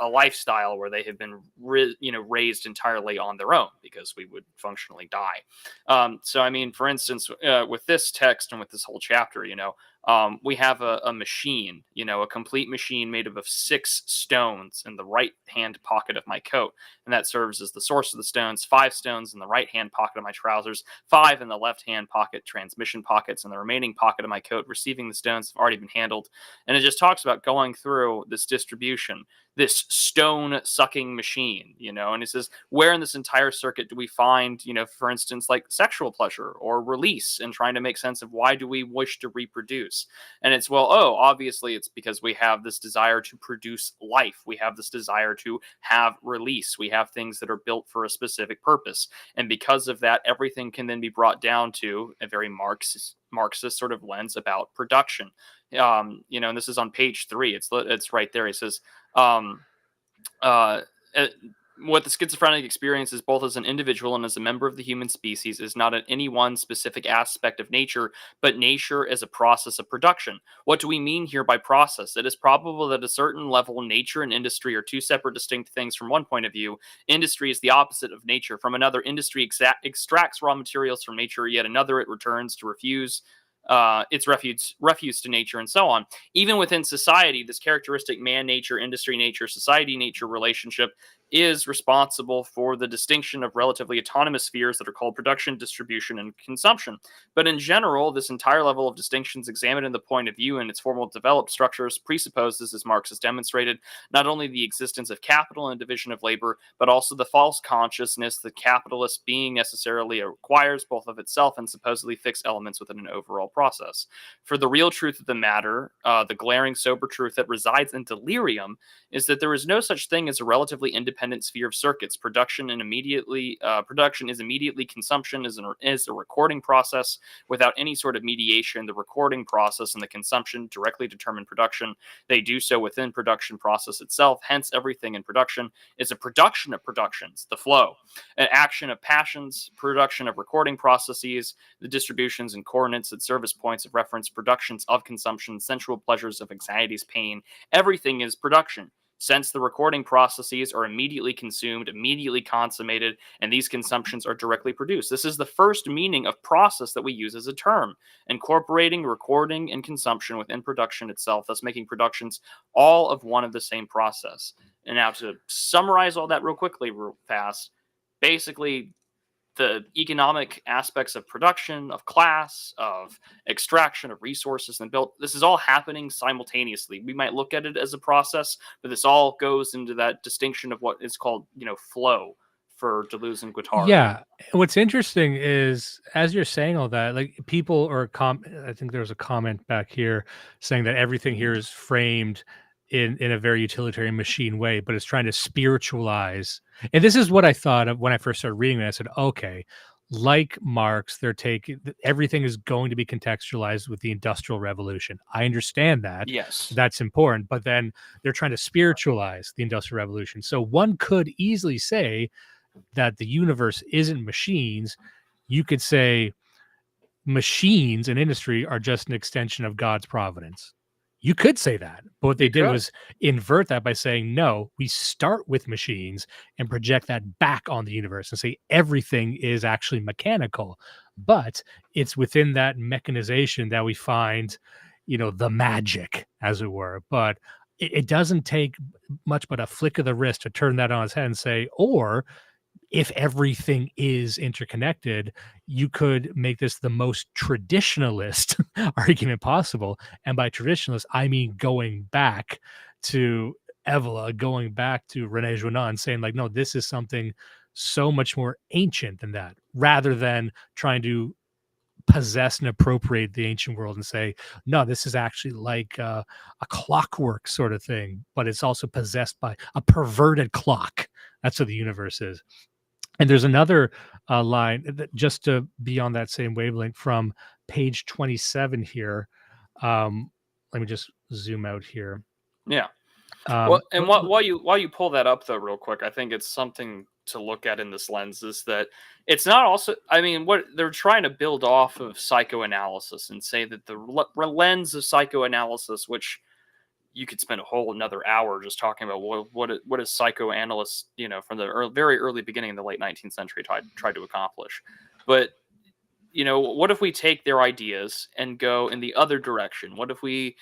lifestyle where they have been raised entirely on their own, because we would functionally die. So I mean, for instance, with this text and with this whole chapter, we have a machine, a complete machine made up of 6 stones in the right hand pocket of my coat, and that serves as the source of the stones. 5 stones in the right hand pocket of my trousers, 5 in the left hand pocket, transmission pockets, and the remaining pocket of my coat receiving the stones have already been handled. And it just talks about going through this distribution, this stone sucking machine, and it says, where in this entire circuit do we find, for instance, like sexual pleasure or release, and trying to make sense of why do we wish to reproduce. And it's, obviously it's because we have this desire to produce life. We have this desire to have release. We have things that are built for a specific purpose. And because of that, everything can then be brought down to a very Marxist sort of lens about production. And this is on page 3. It's right there. He says, what the schizophrenic experience is, both as an individual and as a member of the human species, is not at any one specific aspect of nature, but nature as a process of production. What do we mean here by process? It is probable that at a certain level, nature and industry are 2 separate, distinct things from one point of view. Industry is the opposite of nature. From another, industry extracts raw materials from nature, yet another it returns to refuse its refuse to nature, and so on. Even within society, this characteristic man-nature, industry-nature, society-nature relationship is responsible for the distinction of relatively autonomous spheres that are called production, distribution, and consumption. But in general, this entire level of distinctions examined in the point of view and its formal developed structures presupposes, as Marx has demonstrated, not only the existence of capital and division of labor, but also the false consciousness that capitalist being necessarily acquires both of itself and supposedly fixed elements within an overall process. For the real truth of the matter, the glaring sober truth that resides in delirium, is that there is no such thing as a relatively independent sphere of circuits. Production is immediately consumption is a recording process without any sort of mediation. The recording process and the consumption directly determine production. They do so within production process itself. Hence, everything in production is a production of productions, the flow, an action of passions, production of recording processes, the distributions and coordinates that serve as points of reference, productions of consumption, sensual pleasures of anxieties, pain. Everything is production. Since the recording processes are immediately consumed, immediately consummated, and these consumptions are directly produced. This is the first meaning of process that we use as a term, incorporating recording and consumption within production itself, thus making productions all of one of the same process. And now to summarize all that real quickly, real fast, basically, the economic aspects of production, of class, of extraction of resources and built. This is all happening simultaneously. We might look at it as a process, but this all goes into that distinction of what is called, flow for Deleuze and Guattari.
Yeah. What's interesting is as you're saying all that, like people or I think there's a comment back here saying that everything here is framed in a very utilitarian machine way, but it's trying to spiritualize. And this is what I thought of when I first started reading it. I said, okay, like Marx, they're taking everything is going to be contextualized with the Industrial Revolution. I understand that.
Yes.
That's important, but then they're trying to spiritualize the Industrial Revolution. So one could easily say that the universe isn't machines. You could say machines and industry are just an extension of God's providence. You could say that, but what they did was invert that by saying, no, we start with machines and project that back on the universe and say everything is actually mechanical, but it's within that mechanization that we find, the magic, as it were. But it doesn't take much but a flick of the wrist to turn that on its head and say, or if everything is interconnected, you could make this the most traditionalist argument possible. And by traditionalist, I mean going back to Evola, going back to René Guénon, saying like, no, this is something so much more ancient than that, rather than trying to possess and appropriate the ancient world and say, no, this is actually like a clockwork sort of thing, but it's also possessed by a perverted clock. That's what the universe is. And there's another line that just to be on that same wavelength from page 27 here. Let me just zoom out here.
Yeah. Well, and while you pull that up though, real quick, I think it's something to look at in this lens is that it's not also. I mean, what they're trying to build off of psychoanalysis and say that the lens of psychoanalysis, which you could spend a whole another hour just talking about what is psychoanalysts, from the very early beginning in the late 19th century tried to accomplish. But, what if we take their ideas and go in the other direction? What if we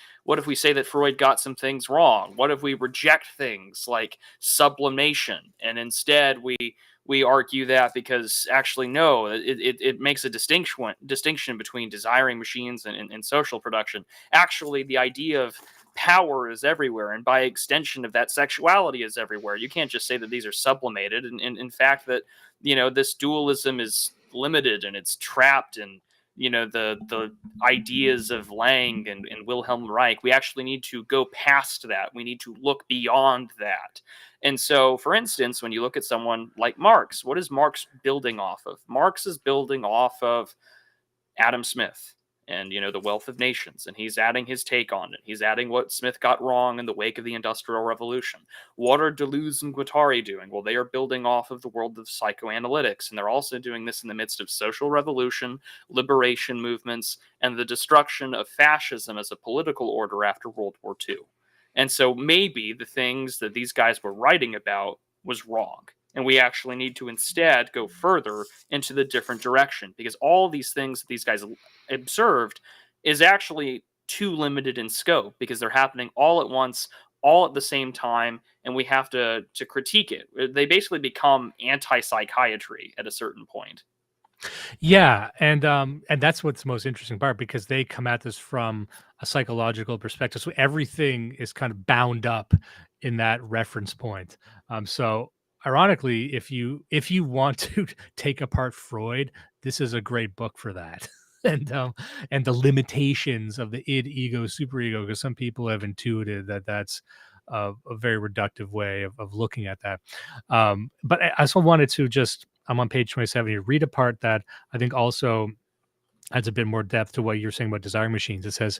say that Freud got some things wrong? What if we reject things like sublimation and instead we argue that because actually no, it makes a distinction between desiring machines and social production. Actually, the idea of power is everywhere, and by extension of that, sexuality is everywhere. You can't just say that these are sublimated, and in fact that this dualism is limited and it's trapped in the ideas of Lang and Wilhelm Reich. We actually need to go past that. We need to look beyond that. And so, for instance, when you look at someone like Marx, what is Marx building off of? Marx is building off of Adam Smith and the Wealth of Nations, and he's adding his take on it. He's adding what Smith got wrong in the wake of the Industrial Revolution. What are Deleuze and Guattari doing? Well, they are building off of the world of psychoanalytics, and they're also doing this in the midst of social revolution, liberation movements, and the destruction of fascism as a political order after World War II. And so maybe the things that these guys were writing about was wrong. And we actually need to instead go further into the different direction, because all these things that these guys observed is actually too limited in scope because they're happening all at once, all at the same time, and we have to critique it. They basically become anti-psychiatry at a certain point.
Yeah, and that's what's the most interesting part, because they come at this from a psychological perspective. So everything is kind of bound up in that reference point. So ironically, if you want to take apart Freud, this is a great book for that. And the limitations of the id, ego, superego, because some people have intuited that that's a very reductive way of looking at that. But I also wanted to just, I'm on page 27 here, read a part that I think also adds a bit more depth to what you're saying about desiring machines. It says,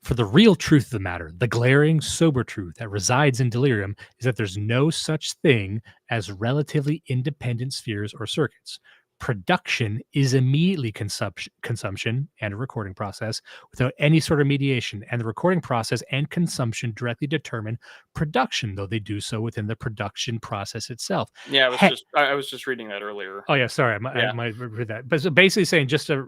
for the real truth of the matter, the glaring, sober truth that resides in delirium is that there's no such thing as relatively independent spheres or circuits. Production is immediately consumption and a recording process without any sort of mediation, and the recording process and consumption directly determine production, though they do so within the production process itself.
Yeah, I was just reading that earlier.
Oh yeah, sorry, I might read that. But so basically saying, just to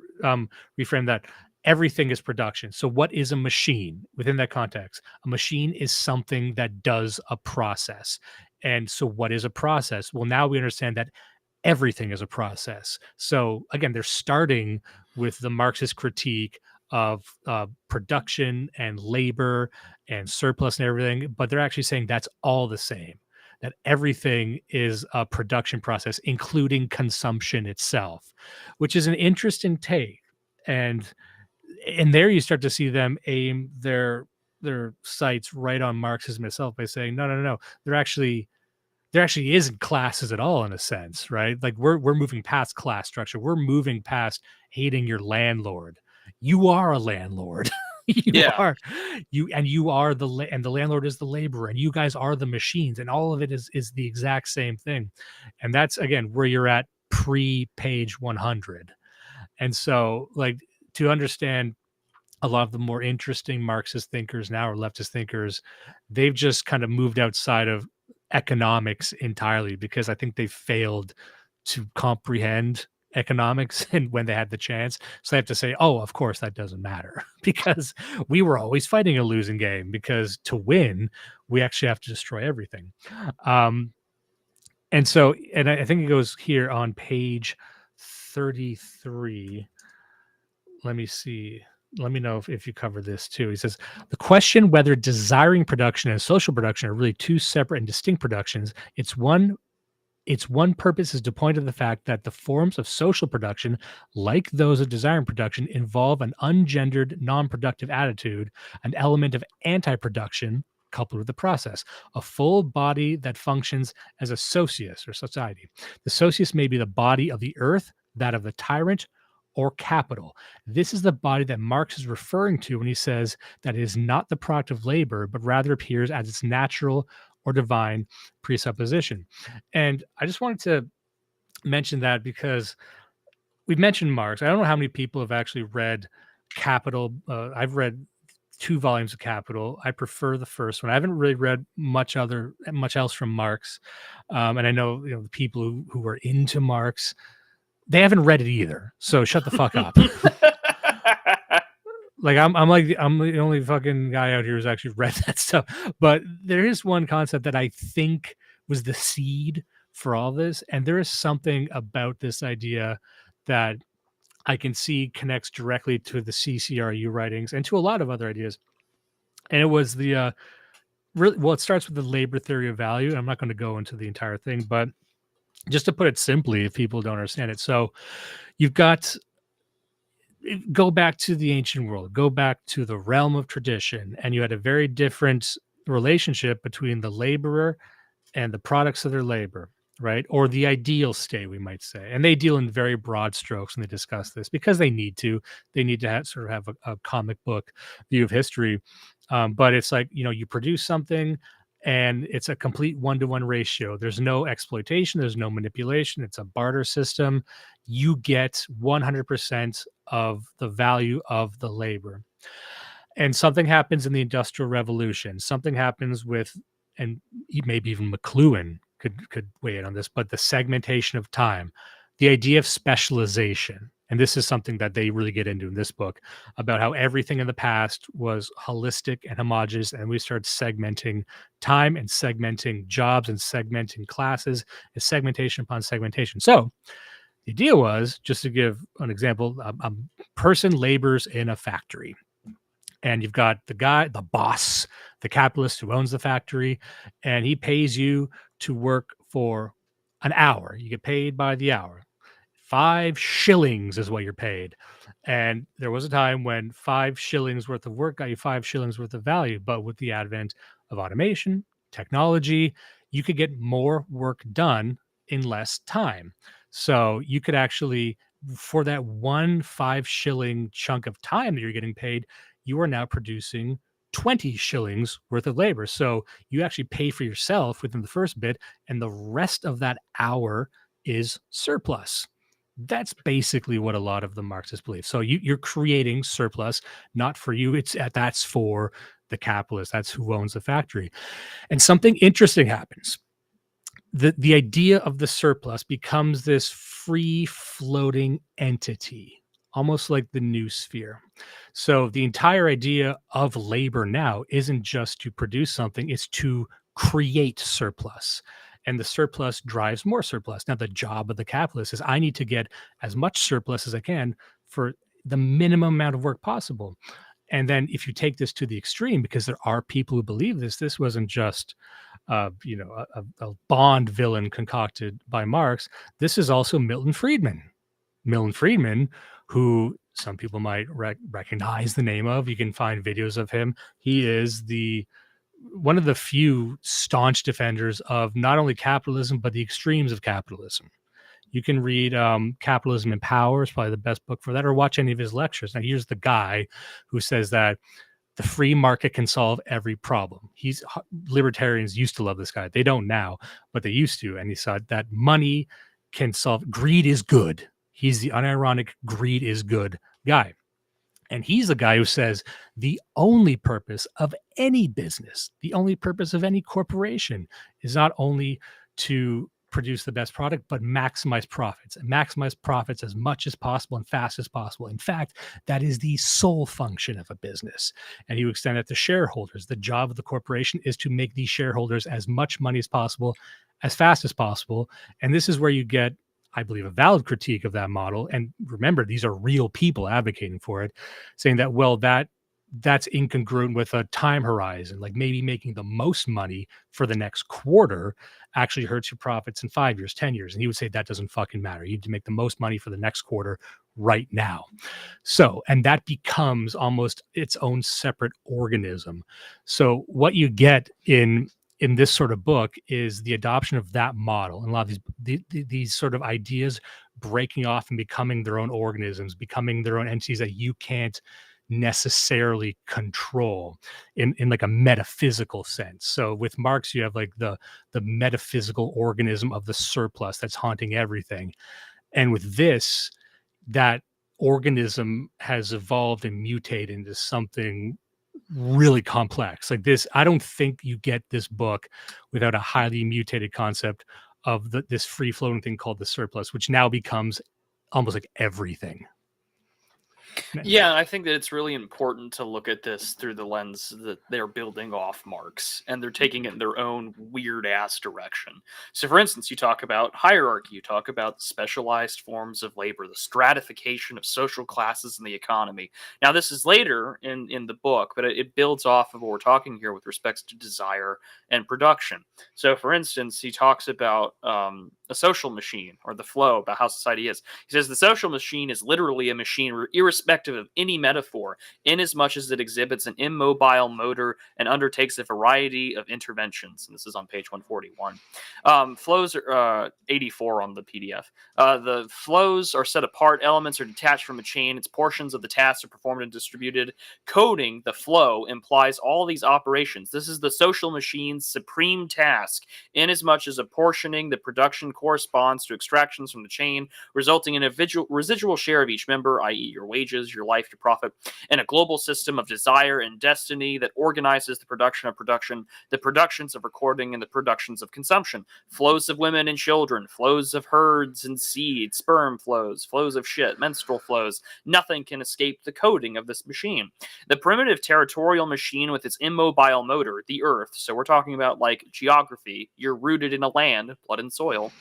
reframe that, everything is production. So what is a machine within that context? A machine is something that does a process. And so what is a process? Well, now we understand that everything is a process. So again, they're starting with the Marxist critique of production and labor and surplus and everything, but they're actually saying that's all the same, that everything is a production process, including consumption itself, which is an interesting take. And there you start to see them aim their sights right on Marxism itself by saying, no, there actually isn't classes at all, in a sense, right? Like we're moving past class structure. We're moving past hating your landlord. You are a landlord. you
Yeah.
are you are and the landlord is the laborer, and you guys are the machines, and all of it is the exact same thing. And that's again where you're at pre-page 100. And so, like, to understand a lot of the more interesting Marxist thinkers now, or leftist thinkers, they've just kind of moved outside of economics entirely, because I think they failed to comprehend economics and when they had the chance. So they have to say, oh, of course that doesn't matter because we were always fighting a losing game, because to win, we actually have to destroy everything. And so, and I think it goes here on page 33. Let me see. Let me know if you cover this too. He says, the question whether desiring production and social production are really two separate and distinct productions, its one purpose is to point to the fact that the forms of social production, like those of desiring production, involve an ungendered, non-productive attitude, an element of anti-production coupled with the process, a full body that functions as a socius or society. The socius may be the body of the earth, that of the tyrant, or capital. This is the body that Marx is referring to when he says that it is not the product of labor, but rather appears as its natural or divine presupposition. And I just wanted to mention that because we've mentioned Marx. I don't know how many people have actually read Capital. I've read 2 volumes of Capital. I prefer the first one. I haven't really read much else from Marx. And I know, the people who are into Marx, they haven't read it either. So shut the fuck up. Like I'm the only fucking guy out here who's actually read that stuff. But there is one concept that I think was the seed for all this, and there is something about this idea that I can see connects directly to the CCRU writings and to a lot of other ideas. And it was the really, well, it starts with the labor theory of value. And I'm not going to go into the entire thing, but just to put it simply, if people don't understand it, so you've got, go back to the ancient world, go back to the realm of tradition, and you had a very different relationship between the laborer and the products of their labor, right? Or the ideal state, we might say. And they deal in very broad strokes when they discuss this, because they need to. They need to sort of have a comic book view of history. But it's like, you produce something, and it's a complete 1-to-1 ratio. There's no exploitation. There's no manipulation. It's a barter system. You get 100% of the value of the labor. And something happens in the Industrial Revolution. Something happens with, and maybe even McLuhan could weigh in on this, but the segmentation of time, the idea of specialization. And this is something that they really get into in this book, about how everything in the past was holistic and homogeneous, and we started segmenting time and segmenting jobs and segmenting classes, and segmentation upon segmentation. So the idea was, just to give an example, a person labors in a factory. And you've got the guy, the boss, the capitalist who owns the factory, and he pays you to work for an hour. You get paid by the hour. 5 shillings is what you're paid. And there was a time when 5 shillings worth of work got you 5 shillings worth of value. But with the advent of automation, technology, you could get more work done in less time. So you could actually, for that 1 5-shilling chunk of time that you're getting paid, you are now producing 20 shillings worth of labor. So you actually pay for yourself within the first bit, and the rest of that hour is surplus. That's basically what a lot of the Marxists believe. So you're creating surplus, not for you. That's for the capitalist. That's who owns the factory. And something interesting happens. The idea of the surplus becomes this free floating entity, almost like the new sphere. So the entire idea of labor now isn't just to produce something, it's to create surplus. and the surplus drives more surplus. Now, the job of the capitalist is I need to get as much surplus as I can for the minimum amount of work possible. And then if you take this to the extreme, because there are people who believe this wasn't just a Bond villain concocted by Marx. This is also Milton Friedman. Milton Friedman, who some people might recognize the name of. You can find videos of him. He is one of the few staunch defenders of not only capitalism, but the extremes of capitalism. You can read Capitalism and Power, is probably the best book for that, or watch any of his lectures. Now, here's the guy who says that the free market can solve every problem. Libertarians used to love this guy. They don't now, but they used to. And he said that money can solve, greed is good. He's the unironic greed is good guy. And he's the guy who says the only purpose of any business, the only purpose of any corporation is not only to produce the best product, but maximize profits and maximize profits as much as possible and fast as possible. In fact, that is the sole function of a business. And you extend that to shareholders. The job of the corporation is to make these shareholders as much money as possible, as fast as possible. And this is where you get, I believe, a valid critique of that model. And remember, these are real people advocating for it, saying that, well, that's incongruent with a time horizon, like maybe making the most money for the next quarter actually hurts your profits in 5 years, 10 years. And he would say that doesn't fucking matter. You need to make the most money for the next quarter right now. So, and that becomes almost its own separate organism. So what you get in this sort of book is the adoption of that model, and a lot of these sort of ideas breaking off and becoming their own organisms, becoming their own entities that you can't necessarily control in like a metaphysical sense. So with Marx, you have like the metaphysical organism of the surplus that's haunting everything. And with this, that organism has evolved and mutated into something really complex. Like this, I don't think you get this book without a highly mutated concept of this free-floating thing called the surplus, which now becomes almost like everything.
Yeah, I think that it's really important to look at this through the lens that they're building off Marx, and they're taking it in their own weird-ass direction. So, for instance, you talk about hierarchy, you talk about specialized forms of labor, the stratification of social classes in the economy. Now, this is later in the book, but it builds off of what we're talking here with respects to desire and production. So, for instance, he talks about a social machine, or the flow, about how society is. He says the social machine is literally a machine irrespective of any metaphor, inasmuch as it exhibits an immobile motor and undertakes a variety of interventions. And this is on page 141. Flows are 84 on the PDF. The flows are set apart. Elements are detached from a chain. Its portions of the tasks are performed and distributed. Coding the flow implies all these operations. This is the social machine's supreme task, inasmuch as apportioning the production corresponds to extractions from the chain, resulting in a residual share of each member, i.e. your wages, your life, your profit, and a global system of desire and destiny that organizes the production of production, the productions of recording, and the productions of consumption. Flows of women and children, flows of herds and seed, sperm flows, flows of shit, menstrual flows. Nothing can escape the coding of this machine. The primitive territorial machine with its immobile motor, the earth, so we're talking about like geography, you're rooted in a land, blood and soil.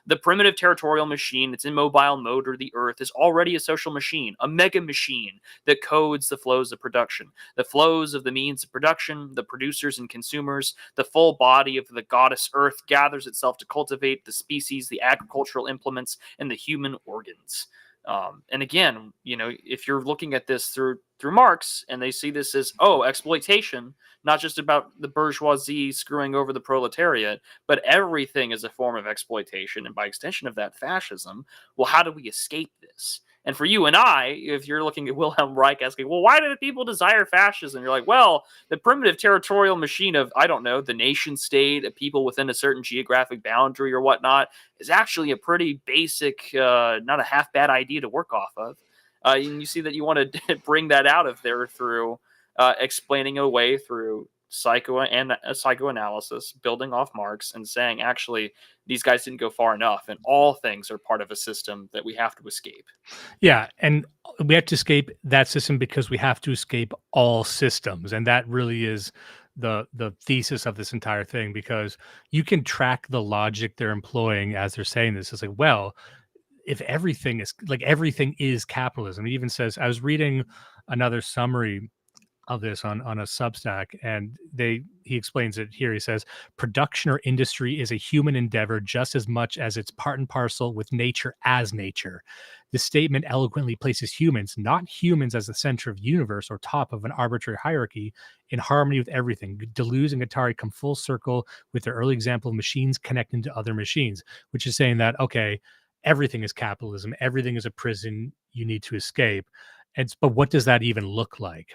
The primitive territorial machine, its immobile motor, the earth, is already a social machine, a mega machine that codes the flows of production, the flows of the means of production, the producers and consumers. The full body of the goddess earth gathers itself to cultivate the species, the agricultural implements, and the human organs. And again, you know, if you're looking at this through Marx and they see this as, exploitation, not just about the bourgeoisie screwing over the proletariat, but everything is a form of exploitation, and by extension of that, fascism. Well, how do we escape this? And for you and I, if you're looking at Wilhelm Reich asking, well, why do the people desire fascism? You're like, well, the primitive territorial machine of, I don't know, the nation state, of people within a certain geographic boundary or whatnot, is actually a pretty basic, not a half bad idea to work off of. And you see that you want to bring that out of there through explaining away through psychoanalysis, building off Marx, and saying, actually, these guys didn't go far enough, and all things are part of a system that we have to escape.
Yeah, and we have to escape that system because we have to escape all systems, and that really is the thesis of this entire thing, because you can track the logic they're employing as they're saying this. It's like, well, if everything is capitalism. It even says, I was reading another summary of this on a Substack, and he explains it here. He says, production or industry is a human endeavor just as much as it's part and parcel with nature as nature. This statement eloquently places humans, not humans as the center of the universe or top of an arbitrary hierarchy, in harmony with everything. Deleuze and Guattari come full circle with their early example of machines connecting to other machines, which is saying that, okay, everything is capitalism, everything is a prison you need to escape. But what does that even look like?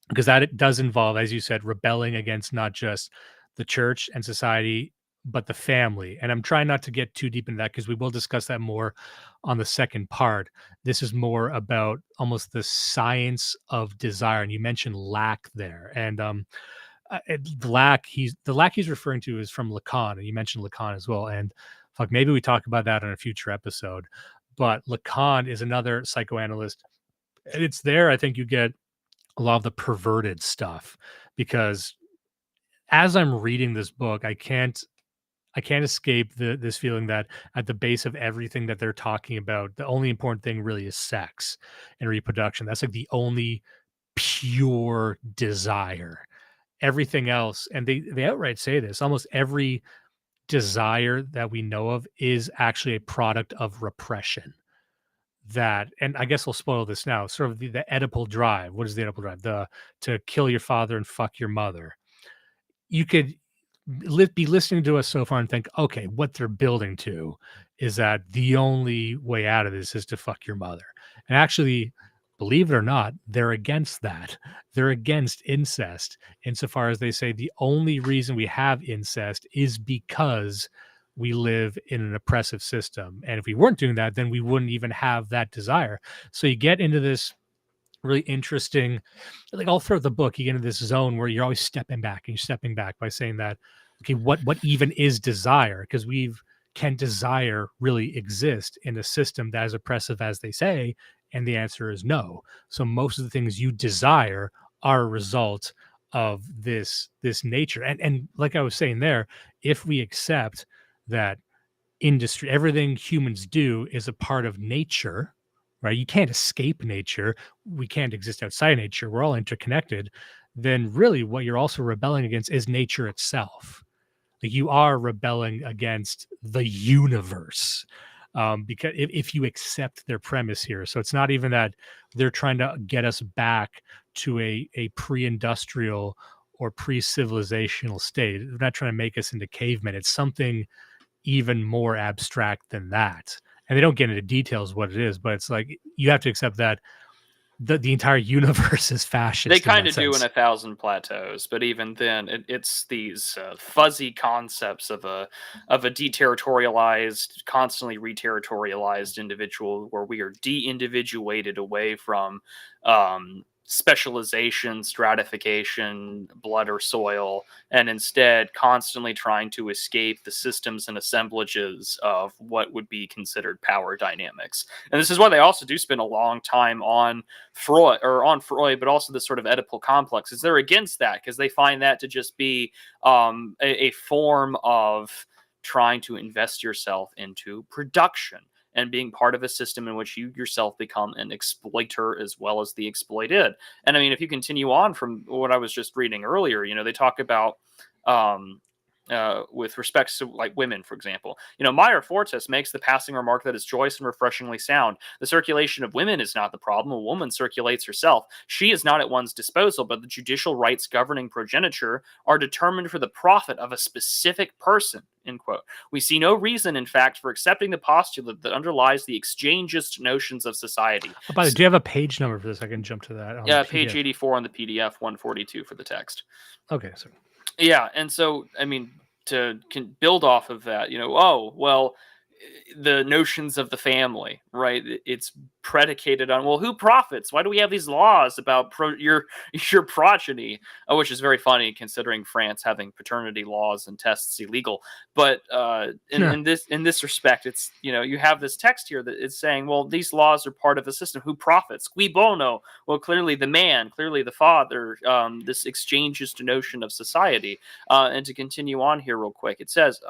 Because that it does involve, as you said, rebelling against not just the church and society, but the family. And I'm trying not to get too deep into that, because we will discuss that more on the second part. This is more about almost the science of desire. And you mentioned lack there. And the lack he's referring to is from Lacan. And you mentioned Lacan as well. And fuck, maybe we talk about that on a future episode. But Lacan is another psychoanalyst. And it's there, I think you get a lot of the perverted stuff, because as I'm reading this book, I can't escape this feeling that at the base of everything that they're talking about, the only important thing really is sex and reproduction. That's like the only pure desire. Everything else, and they outright say this, almost every desire that we know of is actually a product of repression. That, and I guess I'll spoil this now, sort of the Oedipal drive. What is the Oedipal drive? The to kill your father and fuck your mother. You could be listening to us so far and think, okay, what they're building to is that the only way out of this is to fuck your mother. And actually, believe it or not, they're against that. They're against incest, insofar as they say the only reason we have incest is because we live in an oppressive system. And if we weren't doing that, then we wouldn't even have that desire. So you get into this really interesting, like all throughout the book, you get into this zone where you're always stepping back and you're stepping back by saying that, okay, what even is desire? Because can desire really exist in a system that is oppressive as they say? And the answer is no. So most of the things you desire are a result of this nature. And like I was saying there, if we accept that industry, everything humans do is a part of nature, right? You can't escape nature. We can't exist outside nature. We're all interconnected. Then really what you're also rebelling against is nature itself. Like, you are rebelling against the universe, because if you accept their premise here. So it's not even that they're trying to get us back to a pre-industrial or pre-civilizational state. They're not trying to make us into cavemen. It's something even more abstract than that. And they don't get into details what it is, but it's like you have to accept that the entire universe is fascist.
They kind of do in 1,000 Plateaus, but even then, it's these fuzzy concepts of a deterritorialized, constantly reterritorialized individual, where we are de-individuated away from specialization, stratification, blood or soil, and instead constantly trying to escape the systems and assemblages of what would be considered power dynamics. And this is why they also do spend a long time on Freud, but also this sort of Oedipal complex, is they're against that, because they find that to just be a form of trying to invest yourself into production and being part of a system in which you yourself become an exploiter as well as the exploited. And I mean, if you continue on from what I was just reading earlier, they talk about with respect to like women, for example. Meyer Fortes makes the passing remark that is joyous and refreshingly sound. The circulation of women is not the problem. A woman circulates herself. She is not at one's disposal, but the judicial rights governing progeniture are determined for the profit of a specific person. End quote. We see no reason, in fact, for accepting the postulate that underlies the exchangist notions of society.
Oh, by the way, do you have a page number for this? I can jump to that.
Yeah, page 84 on the PDF, 142 for the text.
Okay, so
yeah, and so I mean, to build off of that, the notions of the family, right? It's predicated on, well, who profits? Why do we have these laws about your progeny? Which is very funny considering France having paternity laws and tests illegal. But in this respect, it's, you have this text here that is saying, well, these laws are part of the system. Who profits? Qui bono? Well, clearly the man, clearly the father. This exchanges to notion of society. And to continue on here real quick, it says,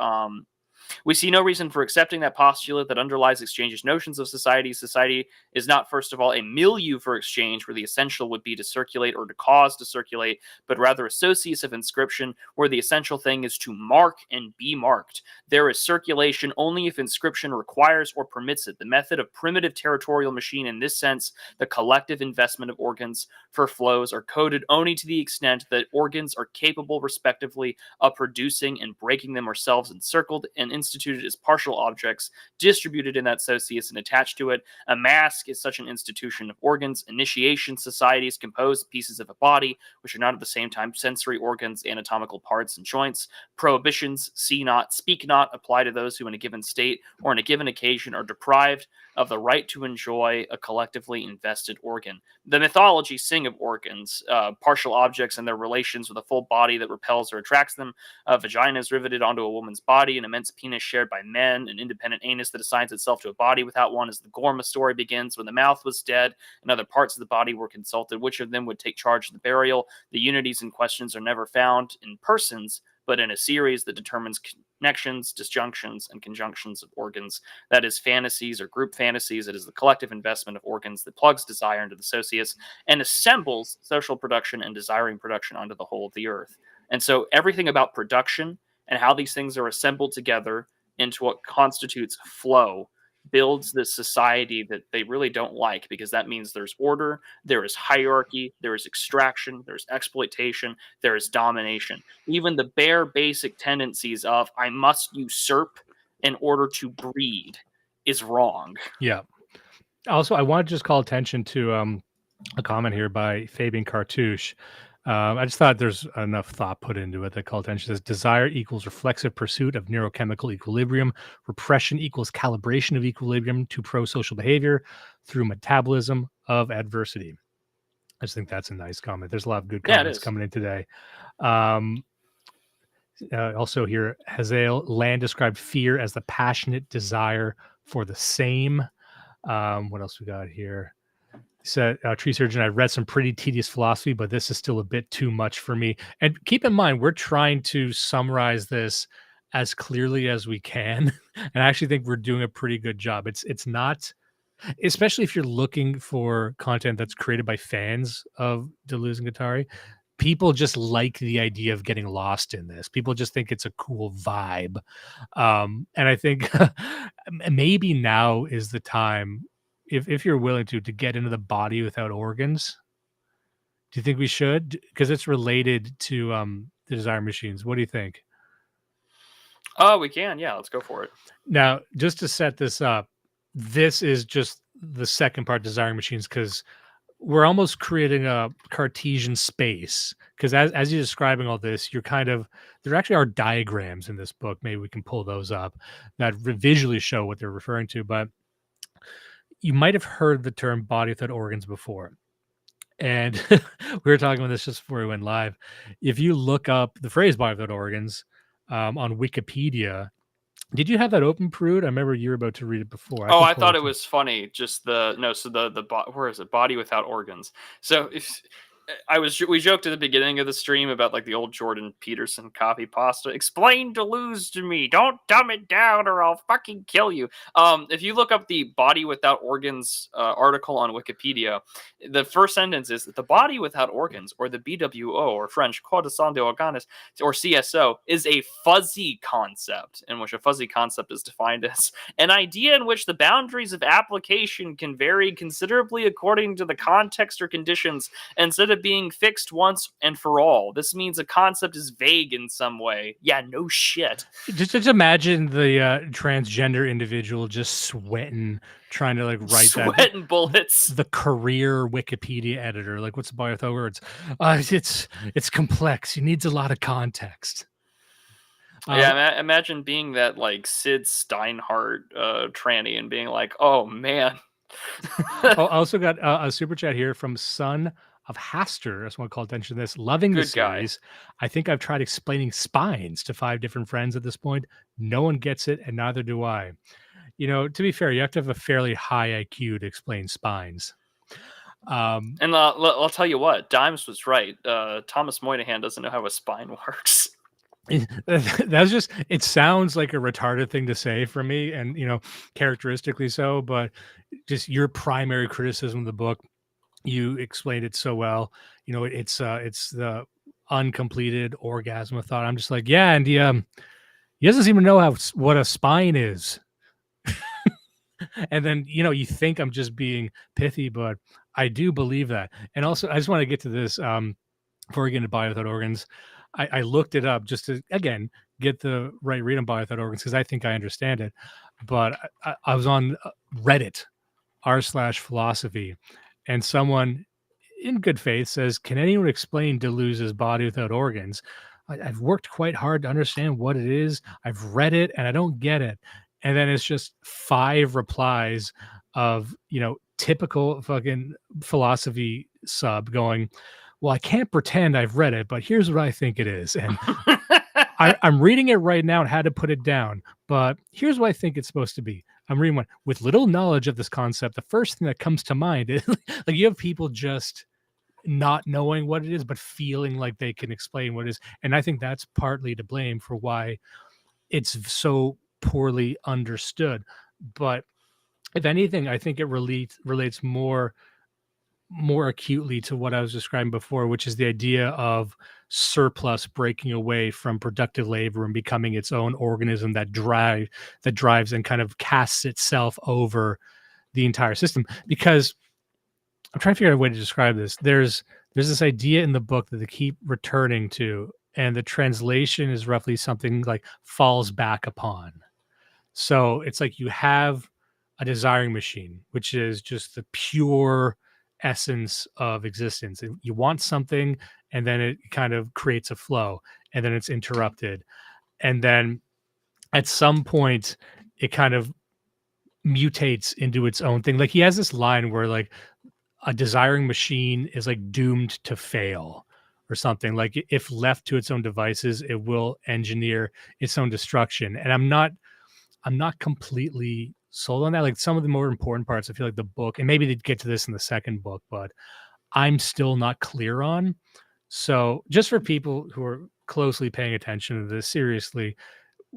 we see no reason for accepting that postulate that underlies exchange's notions of society. Society is not, first of all, a milieu for exchange, where the essential would be to circulate or to cause to circulate, but rather a socius of inscription, where the essential thing is to mark and be marked. There is circulation only if inscription requires or permits it. The method of primitive territorial machine, in this sense, the collective investment of organs for flows, are coded only to the extent that organs are capable, respectively, of producing and breaking them ourselves, encircled and instituted as partial objects, distributed in that socius and attached to it. A mask is such an institution of organs. Initiation societies compose pieces of a body, which are not at the same time sensory organs, anatomical parts, and joints. Prohibitions, see not, speak not, apply to those who in a given state or on a given occasion are deprived of the right to enjoy a collectively invested organ. The mythology sing of organs, partial objects and their relations with a full body that repels or attracts them. Vaginas riveted onto a woman's body, an immense penis shared by men, an independent anus that assigns itself to a body without one, as the Gorma story begins. When the mouth was dead and other parts of the body were consulted, which of them would take charge of the burial? The unities and questions are never found in persons, but in a series that determines connections, disjunctions, and conjunctions of organs. That is fantasies or group fantasies. It is the collective investment of organs that plugs desire into the socius and assembles social production and desiring production onto the whole of the earth. And so everything about production and how these things are assembled together into what constitutes flow builds this society that they really don't like, because that means there's order, there is hierarchy, there is extraction, there's exploitation, there is domination. Even the bare basic tendencies of I must usurp in order to breed is wrong.
Yeah. Also, I want to just call attention to a comment here by Fabian Cartouche. I just thought there's enough thought put into it that call attention says desire equals reflexive pursuit of neurochemical equilibrium. Repression equals calibration of equilibrium to pro-social behavior through metabolism of adversity. I just think that's a nice comment. There's a lot of good comments coming in today. Also here, Hazael Land described fear as the passionate desire for the same. What else we got here? Said Tree Surgeon, I read some pretty tedious philosophy, but this is still a bit too much for me. And keep in mind, we're trying to summarize this as clearly as we can. And I actually think we're doing a pretty good job. It's not, especially if you're looking for content that's created by fans of Deleuze and Guattari. People just like the idea of getting lost in this. People just think it's a cool vibe. And I think maybe now is the time, if you're willing to get into the body without organs. Do you think we should? Because it's related to the desire machines. What do you think?
Oh, we can. Yeah, let's go for it.
Now, just to set this up, this is just the second part, desiring machines, because we're almost creating a Cartesian space. Because as you're describing all this, you're kind of, there actually are diagrams in this book. Maybe we can pull those up that visually show what they're referring to. But you might have heard the term body without organs before. And we were talking about this just before we went live. If you look up the phrase body without organs on Wikipedia, did you have that open, Prude? I remember you were about to read it before.
I thought it was funny. Just where is it? Body without organs. So we joked at the beginning of the stream about like the old Jordan Peterson copy pasta. Explain Deleuze to me. Don't dumb it down or I'll fucking kill you. If you look up the body without organs article on Wikipedia, the first sentence is that the body without organs, or the BWO, or French corps sans organes, or CSO, is a fuzzy concept, in which a fuzzy concept is defined as an idea in which the boundaries of application can vary considerably according to the context or conditions, instead of being fixed once and for all. This means a concept is vague in some way. Yeah, no shit.
Just imagine the transgender individual just sweating, trying to like write
sweating bullets.
The career Wikipedia editor, like, what's the body without words? It's complex. It needs a lot of context.
Yeah, imagine being that like Sid Steinhardt tranny and being like, oh man.
I also got a super chat here from Son of Haster. I just want to call attention to this. Loving the
Good guy.
series. I think I've tried explaining spines to 5 different friends at this point. No one gets it, and neither do I. You know, to be fair, you have to have a fairly high IQ to explain spines.
And I'll tell you what, Dimes was right. Thomas Moynihan doesn't know how a spine works.
That's just, it sounds like a retarded thing to say for me, and you know, characteristically so, but just your primary criticism of the book, you explained it so well. You know, it's the uncompleted orgasm of thought. I'm just like, yeah, and he doesn't even know what a spine is. And then, you know, you think I'm just being pithy, but I do believe that. And also, I just want to get to this before we get into Body Without Organs. I looked it up just to, again, get the right read on Body Without Organs, because I think I understand it. But I was on Reddit, r/philosophy, and someone in good faith says, can anyone explain Deleuze's Body Without Organs? I've worked quite hard to understand what it is. I've read it and I don't get it. And then it's just 5 replies of, you know, typical fucking philosophy sub going, well, I can't pretend I've read it, but here's what I think it is. And I'm reading it right now and had to put it down, but here's what I think it's supposed to be. I'm reading one with little knowledge of this concept. The first thing that comes to mind is like you have people just not knowing what it is, but feeling like they can explain what it is. And I think that's partly to blame for why it's so poorly understood. But if anything, I think it relates more acutely to what I was describing before, which is the idea of surplus breaking away from productive labor and becoming its own organism that drives and kind of casts itself over the entire system. Because I'm trying to figure out a way to describe this. There's this idea in the book that they keep returning to, and the translation is roughly something like falls back upon. So it's like you have a desiring machine, which is just the pure essence of existence. You want something, and then it kind of creates a flow, and then it's interrupted. And then at some point, it kind of mutates into its own thing. Like he has this line where like a desiring machine is like doomed to fail or something. Like if left to its own devices, it will engineer its own destruction. And I'm not completely sold on that. Like some of the more important parts, I feel like the book, and maybe they'd get to this in the second book, but I'm still not clear on. So just for people who are closely paying attention to this, seriously,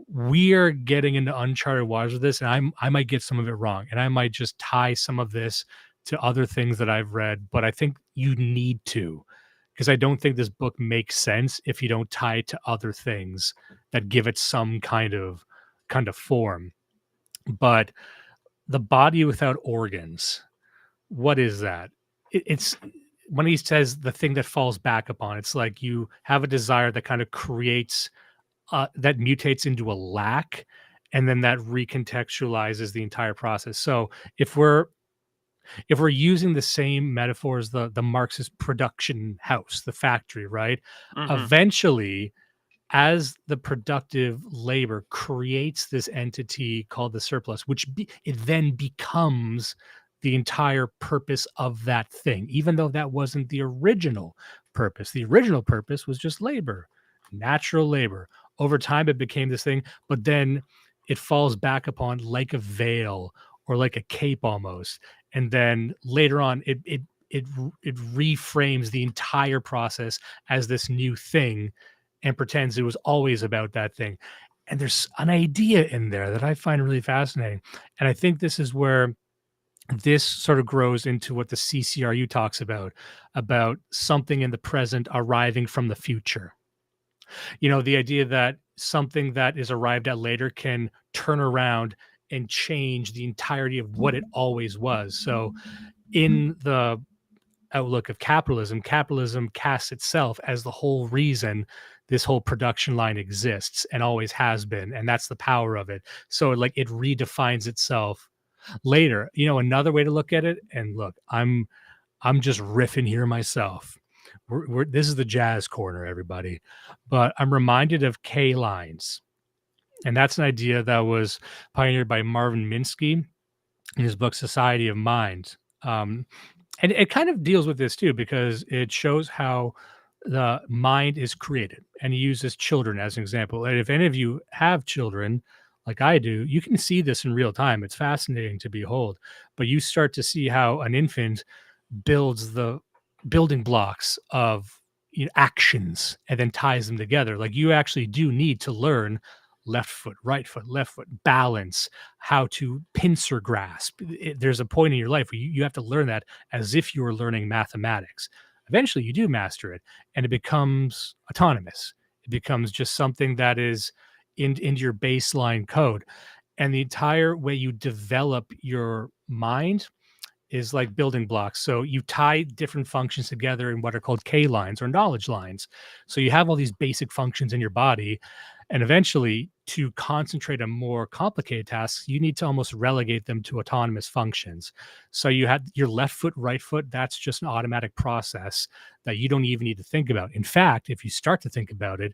we're getting into uncharted waters with this, and I might get some of it wrong, and I might just tie some of this to other things that I've read, but I think you need to, because I don't think this book makes sense if you don't tie it to other things that give it some kind of form. But the Body Without Organs, what is that? It's when he says the thing that falls back upon, it's like you have a desire that kind of creates that mutates into a lack, and then that recontextualizes the entire process. So if we're using the same metaphor as the Marxist production house, the factory, right?
Mm-hmm.
Eventually, as the productive labor creates this entity called the surplus, which it then becomes the entire purpose of that thing, even though that wasn't the original purpose. The original purpose was just labor, natural labor. Over time, it became this thing, but then it falls back upon like a veil or like a cape almost. And then later on, it reframes the entire process as this new thing and pretends it was always about that thing. And there's an idea in there that I find really fascinating. And I think this is where this sort of grows into what the CCRU talks about something in the present arriving from the future. You know, the idea that something that is arrived at later can turn around and change the entirety of what it always was. So in the outlook of capitalism casts itself as the whole reason this whole production line exists and always has been, and that's the power of it. So like it redefines itself later. You know, another way to look at it, and look, I'm just riffing here myself. This is the jazz corner, everybody, but I'm reminded of K lines. And that's an idea that was pioneered by Marvin Minsky in his book Society of Mind. And it kind of deals with this too, because it shows how the mind is created. And he uses children as an example. And if any of you have children, like I do, you can see this in real time. It's fascinating to behold. But you start to see how an infant builds the building blocks of actions and then ties them together. Like you actually do need to learn left foot, left foot, balance, how to pincer grasp. There's a point in your life where you have to learn that as if you were learning mathematics. Eventually, you do master it, and it becomes autonomous. It becomes just something that is into your baseline code. And the entire way you develop your mind is like building blocks. So you tie different functions together in what are called K lines or knowledge lines. So you have all these basic functions in your body. And eventually, to concentrate on more complicated tasks, you need to almost relegate them to autonomous functions. So you have your left foot, right foot, that's just an automatic process that you don't even need to think about. In fact, if you start to think about it,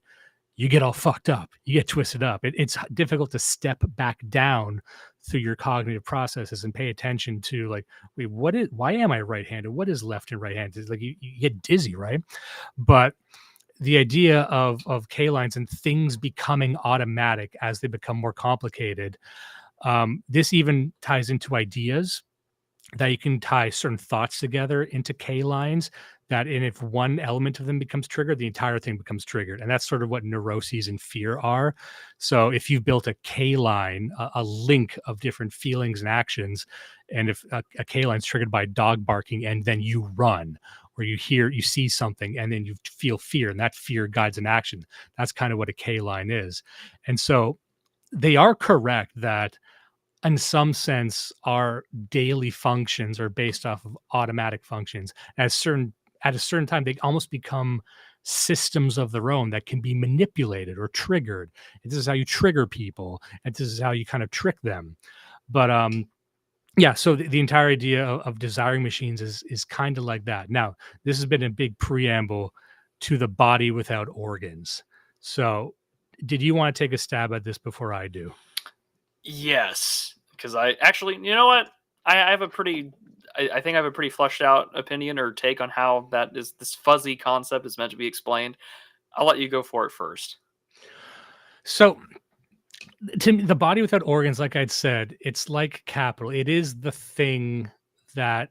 you get all fucked up, you get twisted up. It's difficult to step back down through your cognitive processes and pay attention to like, wait, why am I right-handed? What is left and right-handed? Like you get dizzy, right? But the idea of K lines and things becoming automatic as they become more complicated, this even ties into ideas that you can tie certain thoughts together into K lines that, and if one element of them becomes triggered, the entire thing becomes triggered. And that's sort of what neuroses and fear are. So if you've built a K line, a link of different feelings and actions, and if a K line is triggered by dog barking and then you run, or you see something and then you feel fear, and that fear guides an action. That's kind of what a K line is. And so they are correct that in some sense, our daily functions are based off of automatic functions. At a certain time, they almost become systems of their own that can be manipulated or triggered. And this is how you trigger people, and this is how you kind of trick them. But yeah, so the entire idea of desiring machines is kind of like that. Now, this has been a big preamble to the body without organs. So, did you want to take a stab at this before I do?
Yes, because I actually, you know what? I have a pretty, I think I have a pretty fleshed out opinion or take on how that is, this fuzzy concept is meant to be explained. I'll let you go for it first.
So, to me, the body without organs, like I'd said, it's like capital. It is the thing that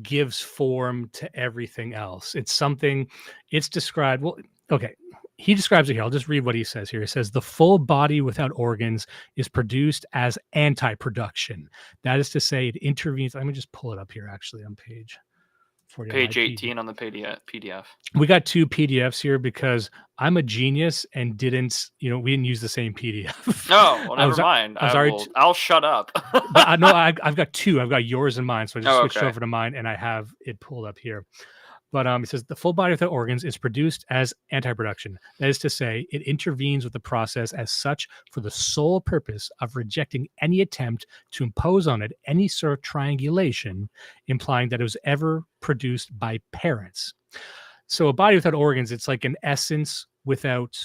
gives form to everything else. It's something, it's described. Well, okay. He describes it here. I'll just read what he says here. He says, the full body without organs is produced as anti-production. That is to say, it intervenes. Let me just pull it up here, actually, on page 40.
Page 18 on the PDF.
We got two PDFs here because I'm a genius and didn't, we didn't use the same PDF.
Oh, well, never mind. I'll shut up.
But no, I've got two. I've got yours and mine. So I just switched
okay.
over to mine and I have it pulled up here. But it says the full body without organs is produced as anti-production. That is to say, it intervenes with the process as such for the sole purpose of rejecting any attempt to impose on it any sort of triangulation, implying that it was ever produced by parents. So a body without organs, it's like an essence without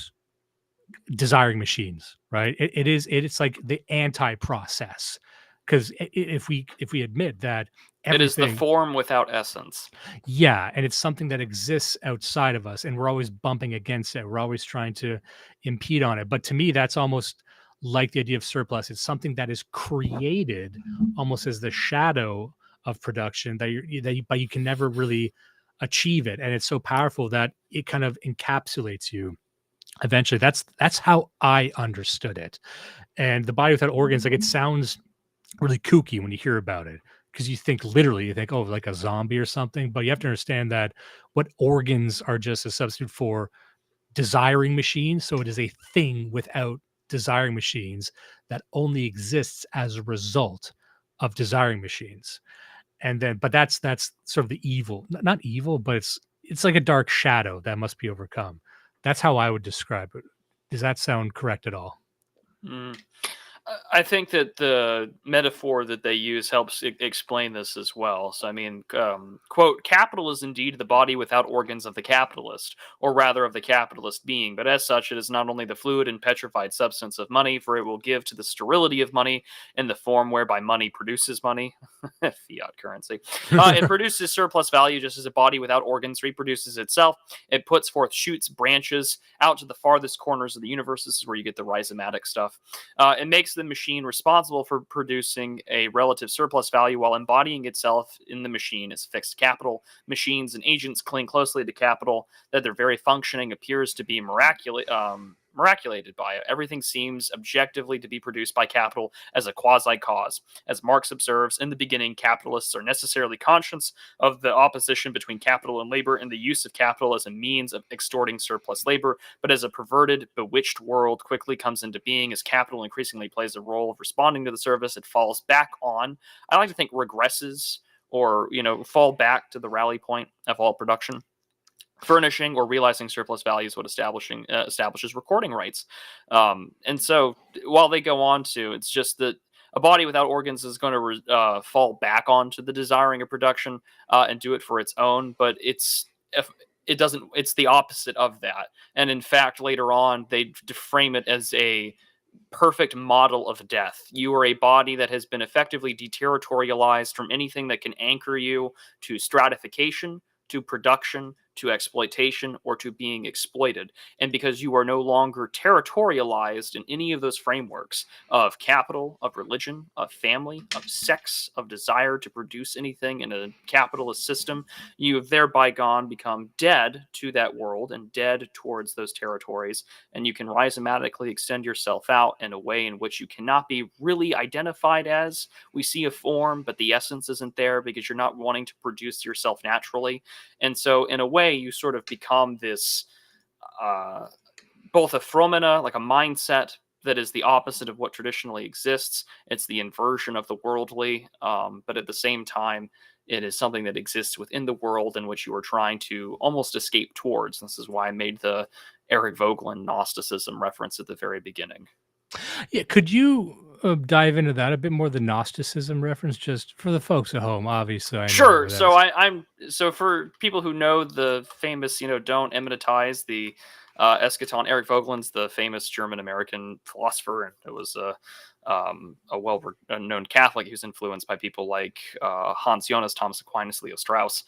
desiring machines, right? It's like the anti-process. Because if we admit that
it is the form without essence.
Yeah, and it's something that exists outside of us, and we're always bumping against it. We're always trying to impede on it. But to me, that's almost like the idea of surplus. It's something that is created almost as the shadow of production but you can never really achieve it. And it's so powerful that it kind of encapsulates you. Eventually, that's how I understood it. And the body without organs, like it sounds really kooky when you hear about it, because you think oh, like a zombie or something. But you have to understand that what organs are just a substitute for desiring machines. So it is a thing without desiring machines that only exists as a result of desiring machines. And then, but that's sort of the evil, not evil, but it's like a dark shadow that must be overcome. That's how I would describe it. Does that sound correct at all?
I think that the metaphor that they use helps explain this as well. So, I mean, quote, capital is indeed the body without organs of the capitalist, or rather of the capitalist being. But as such, it is not only the fluid and petrified substance of money, for it will give to the sterility of money in the form whereby money produces money, fiat currency. It produces surplus value just as a body without organs reproduces itself. It puts forth shoots, branches out to the farthest corners of the universe. This is where you get the rhizomatic stuff. It makes the machine responsible for producing a relative surplus value while embodying itself in the machine as fixed capital. Machines and agents cling closely to capital, that their very functioning appears to be miraculated by it. Everything seems objectively to be produced by capital as a quasi-cause. As Marx observes, in the beginning, capitalists are necessarily conscious of the opposition between capital and labor and the use of capital as a means of extorting surplus labor, but as a perverted, bewitched world quickly comes into being, as capital increasingly plays a role of responding to the service, it falls back on, I like to think regresses, or, fall back to the rally point of all production. Furnishing or realizing surplus value is what establishes recording rights. And so while they go on to, it's just that a body without organs is going to fall back onto the desiring of production and do it for its own, but it's the opposite of that. And in fact, later on, they frame it as a perfect model of death. You are a body that has been effectively deterritorialized from anything that can anchor you to stratification, to production, to exploitation, or to being exploited. And because you are no longer territorialized in any of those frameworks of capital, of religion, of family, of sex, of desire to produce anything in a capitalist system, you have thereby become dead to that world and dead towards those territories. And you can rhizomatically extend yourself out in a way in which you cannot be really identified as. We see a form, but the essence isn't there because you're not wanting to produce yourself naturally. And so in a way, you sort of become this both a phenomena, like a mindset that is the opposite of what traditionally exists. It's the inversion of the worldly, but at the same time, it is something that exists within the world in which you are trying to almost escape towards. This is why I made the Eric Voegelin Gnosticism reference at the very beginning.
Yeah, could you dive into that a bit more, the Gnosticism reference, just for the folks at home? Obviously, I know
Sure. So
that's
so for people who know the famous, don't immanentize the eschaton. Eric Voegelin's the famous German-American philosopher, and it was a well-known Catholic. He was influenced by people like Hans Jonas, Thomas Aquinas, Leo Strauss.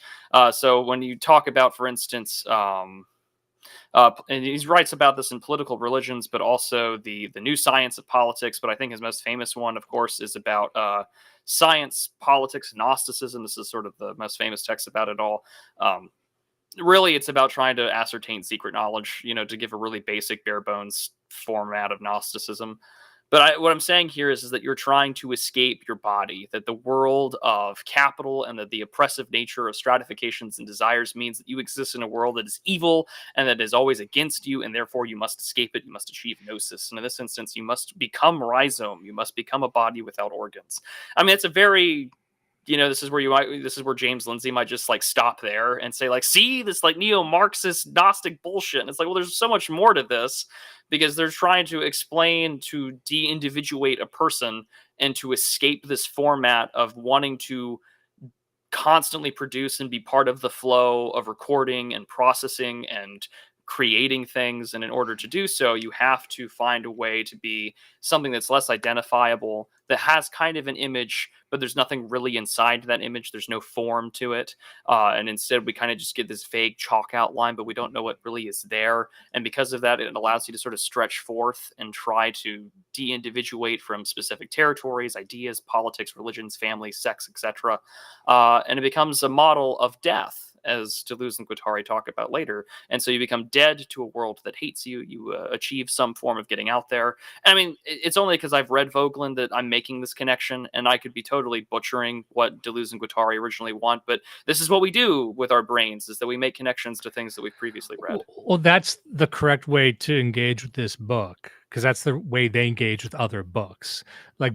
So when you talk about, for instance, and he writes about this in Political Religions, but also the new science of politics. But I think his most famous one, of course, is about science, politics, Gnosticism. This is sort of the most famous text about it all. Really, it's about trying to ascertain secret knowledge, to give a really basic, bare bones format of Gnosticism. But what I'm saying here is that you're trying to escape your body, that the world of capital and that the oppressive nature of stratifications and desires means that you exist in a world that is evil and that is always against you, and therefore you must escape it. You must achieve gnosis. And in this instance, you must become rhizome. You must become a body without organs. I mean, it's a very... this is where James Lindsay might just stop there and say see this neo-Marxist Gnostic bullshit. And it's well, there's so much more to this, because they're trying to explain to de-individuate a person and to escape this format of wanting to constantly produce and be part of the flow of recording and processing and creating things. And in order to do so, you have to find a way to be something that's less identifiable, that has kind of an image, but there's nothing really inside that image. There's no form to it. And instead, we kind of just get this vague chalk outline, but we don't know what really is there. And because of that, it allows you to sort of stretch forth and try to de-individuate from specific territories, ideas, politics, religions, family, sex, etc. And it becomes a model of death, as Deleuze and Guattari talk about later. And so you become dead to a world that hates you. You achieve some form of getting out there. And I mean, it's only because I've read Voegelin that I'm making this connection, and I could be totally butchering what Deleuze and Guattari originally want, but this is what we do with our brains, is that we make connections to things that we've previously read.
Well, that's the correct way to engage with this book, because that's the way they engage with other books.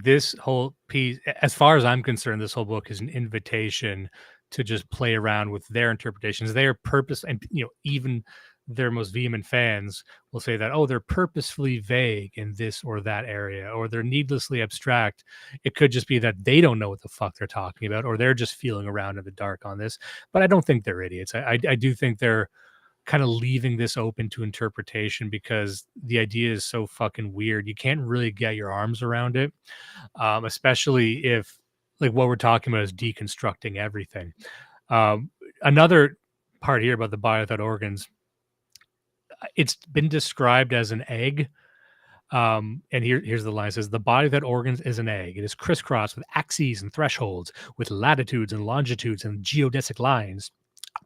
This whole piece, as far as I'm concerned, this whole book is an invitation to just play around with their interpretations, their purpose, and even their most vehement fans will say that, oh, they're purposefully vague in this or that area, or they're needlessly abstract. It could just be that they don't know what the fuck they're talking about, or they're just feeling around in the dark on this. But I don't think they're idiots. I do think they're kind of leaving this open to interpretation because the idea is so fucking weird. You can't really get your arms around it, especially if like what we're talking about is deconstructing everything. Another part here about the body without organs, it's been described as an egg. And here's the line. It says, the body without organs is an egg. It is crisscrossed with axes and thresholds, with latitudes and longitudes and geodesic lines,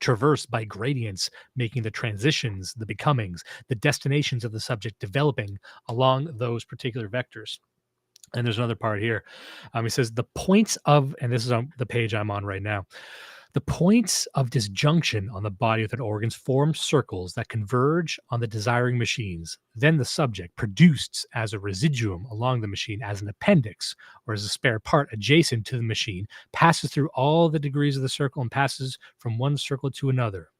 traversed by gradients, making the transitions, the becomings, the destinations of the subject developing along those particular vectors. And there's another part here. He says, the points of, and this is on the page I'm on right now, the points of disjunction on the body without organs form circles that converge on the desiring machines. Then the subject, produced as a residuum along the machine, as an appendix or as a spare part adjacent to the machine, passes through all the degrees of the circle and passes from one circle to another.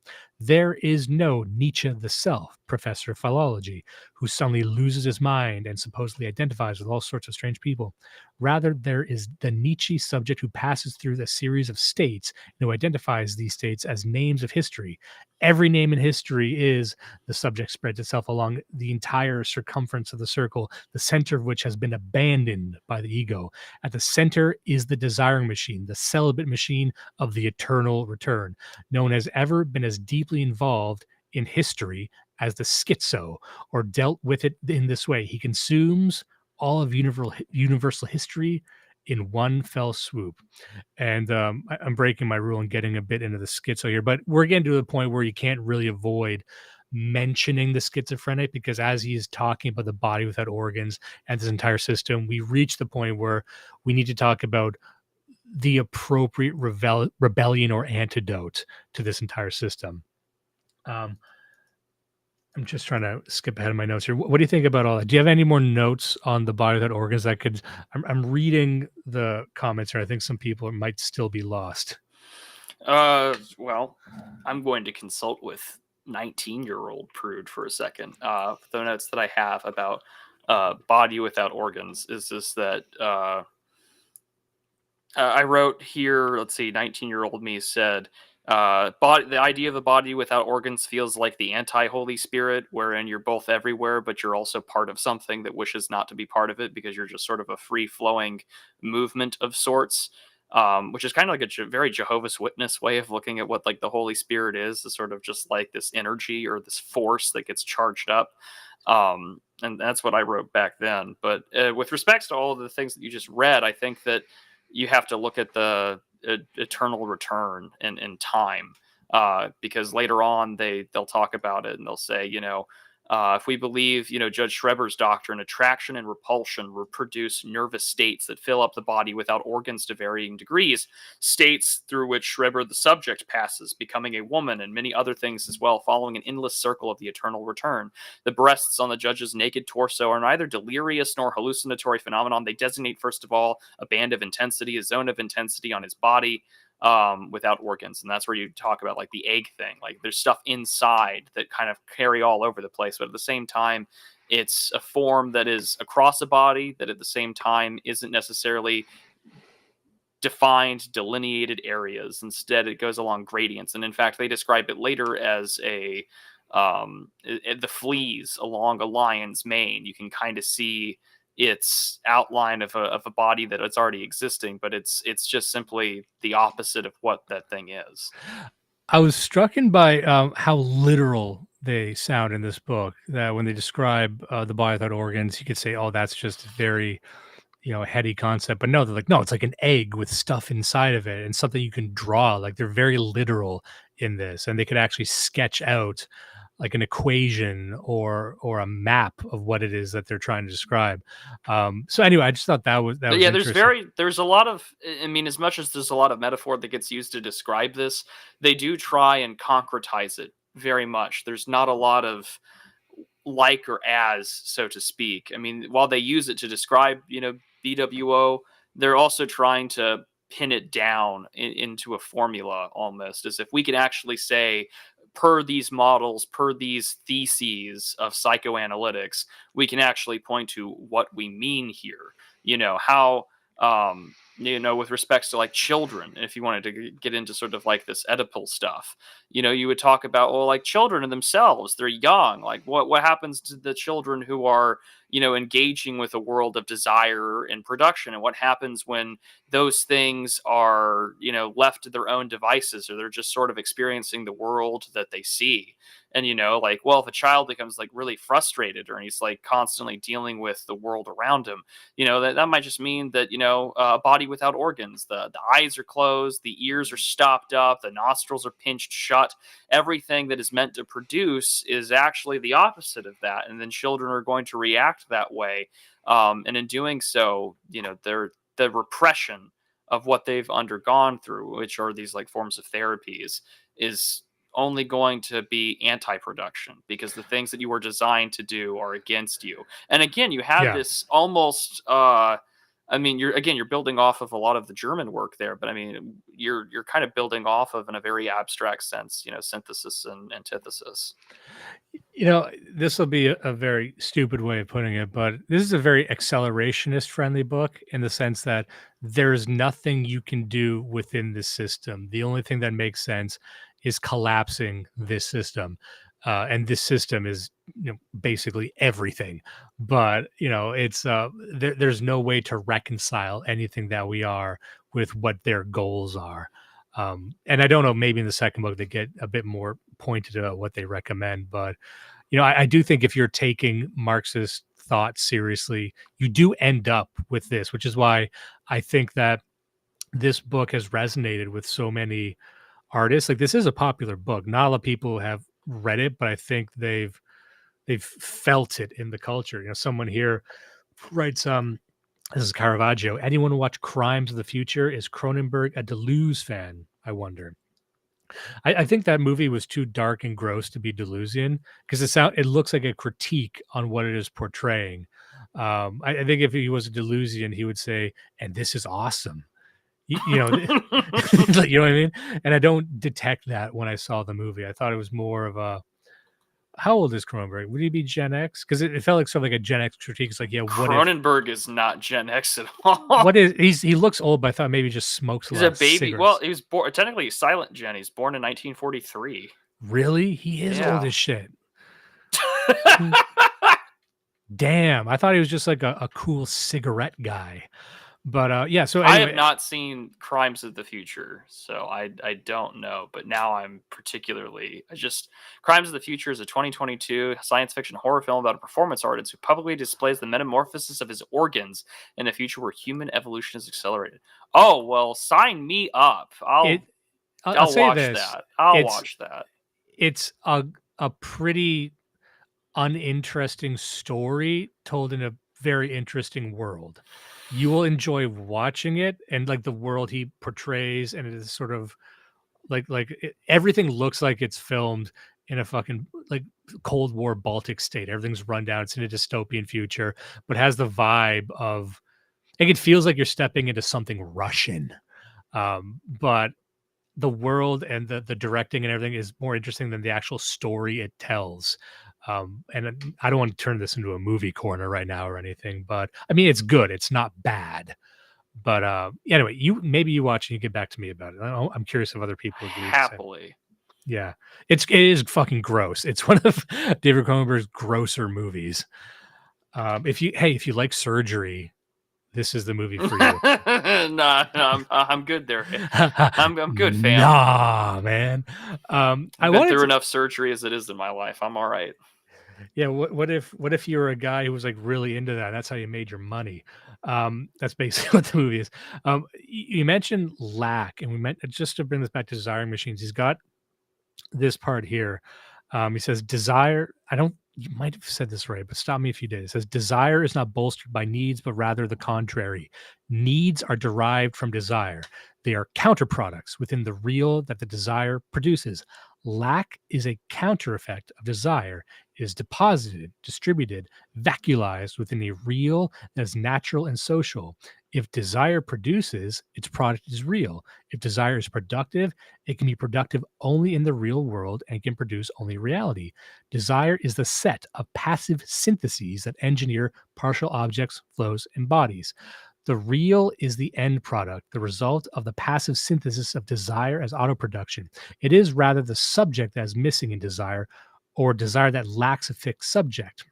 There is no Nietzsche the self, professor of philology, who suddenly loses his mind and supposedly identifies with all sorts of strange people. Rather, there is the Nietzsche subject who passes through the series of states and who identifies these states as names of history. Every name in history is the subject spreads itself along the entire circumference of the circle, the center of which has been abandoned by the ego. At the center is the desiring machine, the celibate machine of the eternal return. No one has ever been as deeply involved in history as the schizo, or dealt with it in this way. He consumes all of universal history in one fell swoop. And I'm breaking my rule and getting a bit into the schizo here, but we're getting to the point where you can't really avoid mentioning the schizophrenic, because as he is talking about the body without organs and this entire system, we reach the point where we need to talk about the appropriate rebellion or antidote to this entire system. I'm just trying to skip ahead of my notes here. What do you think about all that? Do you have any more notes on the body without organs that could? I'm reading the comments here. I think some people might still be lost.
Well, I'm going to consult with 19-year-old Prude for a second. The notes that I have about body without organs is this that I wrote here. Let's see, 19-year-old me said, the idea of the body without organs feels like the anti-Holy Spirit, wherein you're both everywhere, but you're also part of something that wishes not to be part of it because you're just sort of a free-flowing movement of sorts, which is kind of like a very Jehovah's Witness way of looking at what like the Holy Spirit is sort of just like this energy or this force that gets charged up. And that's what I wrote back then. But with respects to all of the things that you just read, I think that you have to look at the eternal return in time, because later on they'll talk about it and they'll say, if we believe, Judge Schreber's doctrine, attraction and repulsion will produce nervous states that fill up the body without organs to varying degrees, states through which Schreber, the subject, passes, becoming a woman, and many other things as well, following an endless circle of the eternal return. The breasts on the judge's naked torso are neither delirious nor hallucinatory phenomenon. They designate, first of all, a band of intensity, a zone of intensity on his body, without organs. And that's where you talk about like the egg thing. Like there's stuff inside that kind of carry all over the place, but at the same time, it's a form that is across a body that at the same time isn't necessarily defined, delineated areas. Instead, it goes along gradients. And in fact, they describe it later as the fleas along a lion's mane. You can kind of see its outline of a body that it's already existing, but it's just simply the opposite of what that thing is.
I was struck by how literal they sound in this book, that when they describe the body without organs, you could say, oh, that's just very, heady concept. But no, they're like, no, it's like an egg with stuff inside of it and something you can draw. Like they're very literal in this, and they could actually sketch out like an equation or a map of what it is that they're trying to describe. So anyway, I just thought that was
yeah. There's a lot of, I mean, as much as there's a lot of metaphor that gets used to describe this, they do try and concretize it very much. There's not a lot of like or as, so to speak. I mean, while they use it to describe, BWO, they're also trying to pin it down into a formula almost, as if we could actually say per these models, per these theses of psychoanalytics, we can actually point to what we mean here. How, with respects to like children, if you wanted to get into sort of like this Oedipal stuff, you would talk about, well, like children in themselves, they're young. Like what happens to the children who are, engaging with a world of desire and production, and what happens when those things are, left to their own devices, or they're just sort of experiencing the world that they see. And, like, well, if a child becomes like really frustrated, or he's like constantly dealing with the world around him, that might just mean that, a body without organs, the eyes are closed, the ears are stopped up, the nostrils are pinched shut. Everything that is meant to produce is actually the opposite of that. And then children are going to react that way. And in doing so, the repression of what they've undergone through, which are these like forms of therapies, is only going to be anti-production, because the things that you were designed to do are against you. And again, you have this almost you're building off of a lot of the German work there, but I mean, you're kind of building off of, in a very abstract sense, synthesis and antithesis.
This will be a very stupid way of putting it, but this is a very accelerationist friendly book, in the sense that there's nothing you can do within this system. The only thing that makes sense is collapsing this system. And this system is, basically everything. But, it's there's no way to reconcile anything that we are with what their goals are. And I don't know, maybe in the second book they get a bit more pointed about what they recommend, but I do think if you're taking Marxist thought seriously, you do end up with this, which is why I think that this book has resonated with so many artists. Like, this is a popular book. Not a lot of people have read it, but I think they've felt it in the culture. Someone here writes, this is Caravaggio. Anyone who watched Crimes of the Future? Is Cronenberg a Deleuze fan? I wonder. I think that movie was too dark and gross to be Deleuzian, because it looks like a critique on what it is portraying. I think if he was a Deleuzian, he would say, "And this is awesome." You know, you know what I mean? And I don't detect that when I saw the movie. I thought it was more of a, how old is Cronenberg? Would he be Gen X? Because it felt like sort of like a Gen X critique. It's like, yeah, what
Cronenberg is not Gen X at all.
What is he looks old, but I thought maybe he just smokes a lot of cigarettes.
Well, he was born technically silent Gen. He's born in 1943.
Really? He is old as shit. Damn, I thought he was just like a cool cigarette guy. But yeah, so anyway.
I have not seen Crimes of the Future, so I don't know. But now I'm particularly Crimes of the Future is a 2022 science fiction horror film about a performance artist who publicly displays the metamorphosis of his organs in a future where human evolution is accelerated. Oh well, sign me up. I'll watch that. I'll watch that.
It's a pretty uninteresting story told in a very interesting world. You will enjoy watching it, and like the world he portrays, and it is sort of everything looks like it's filmed in a fucking like Cold War Baltic state. Everything's run down. It's in a dystopian future, but has the vibe of like, it feels like you're stepping into something Russian. But the world and the directing and everything is more interesting than the actual story it tells. And I don't want to turn this into a movie corner right now or anything, but I mean, it's good. It's not bad. But anyway, maybe you watch and you get back to me about it. I'm curious if other people agree.
Happily.
Yeah, it is fucking gross. It's one of David Cronenberg's grosser movies. If you like Surgery, this is the movie for you.
I'm good there. I'm good, fam.
Nah, man.
I've been through enough surgery as it is in my life. I'm all right.
Yeah. What if you were a guy who was like really into that? That's how you made your money. That's basically what the movie is. You mentioned lack, and we meant just to bring this back to desiring machines. He's got this part here. He says desire. You might have said this right, but stop me if you did. It says desire is not bolstered by needs, but rather the contrary. Needs are derived from desire. They are counterproducts within the real that the desire produces. Lack is a counter effect of desire. is deposited, distributed, vacuolized within a real that is natural and social. If desire produces, its product is real. If desire is productive, it can be productive only in the real world and can produce only reality. Desire is the set of passive syntheses that engineer partial objects, flows, and bodies. The real is the end product, the result of the passive synthesis of desire as autoproduction. It is rather the subject that is missing in desire, or desire that lacks a fixed subject.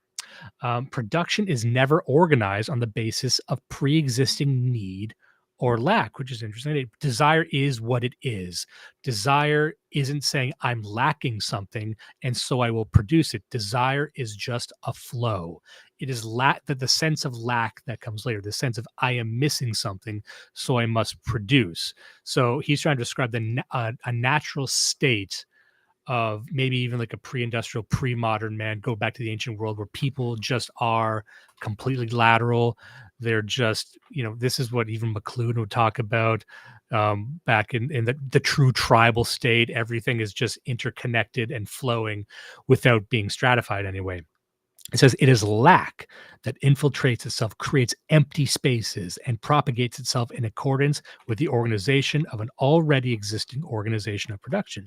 Production is never organized on the basis of pre-existing need or lack, which is interesting. Desire is what it is. Desire isn't saying I'm lacking something and so I will produce it. Desire is just a flow. It is that the sense of lack that comes later, the sense of I am missing something, so I must produce. So he's trying to describe a natural state of maybe even like a pre-industrial, pre-modern man, go back to the ancient world where people just are completely lateral. They're just, this is what even McLuhan would talk about back in the true tribal state. Everything is just interconnected and flowing without being stratified anyway. It says it is lack that infiltrates itself, creates empty spaces, and propagates itself in accordance with the organization of an already existing organization of production.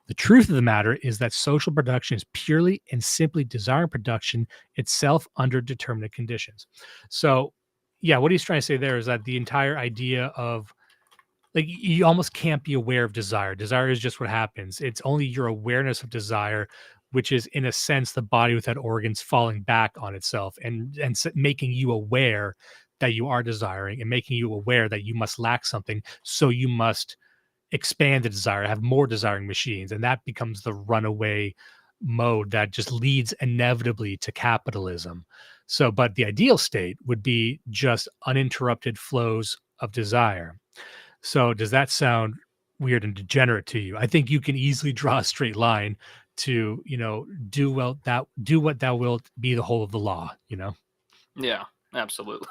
The truth of the matter is that social production is purely and simply desire production itself under determinate conditions. So, yeah, what he's trying to say there is that the entire idea of you almost can't be aware of desire. Desire is just what happens. It's only your awareness of desire, which is in a sense the body without organs falling back on itself and making you aware that you are desiring and making you aware that you must lack something. So you must expand the desire, have more desiring machines. And that becomes the runaway mode that just leads inevitably to capitalism. So, but the ideal state would be just uninterrupted flows of desire. So does that sound weird and degenerate to you? I think you can easily draw a straight line to, do what thou wilt be the whole of the law,
Yeah, absolutely.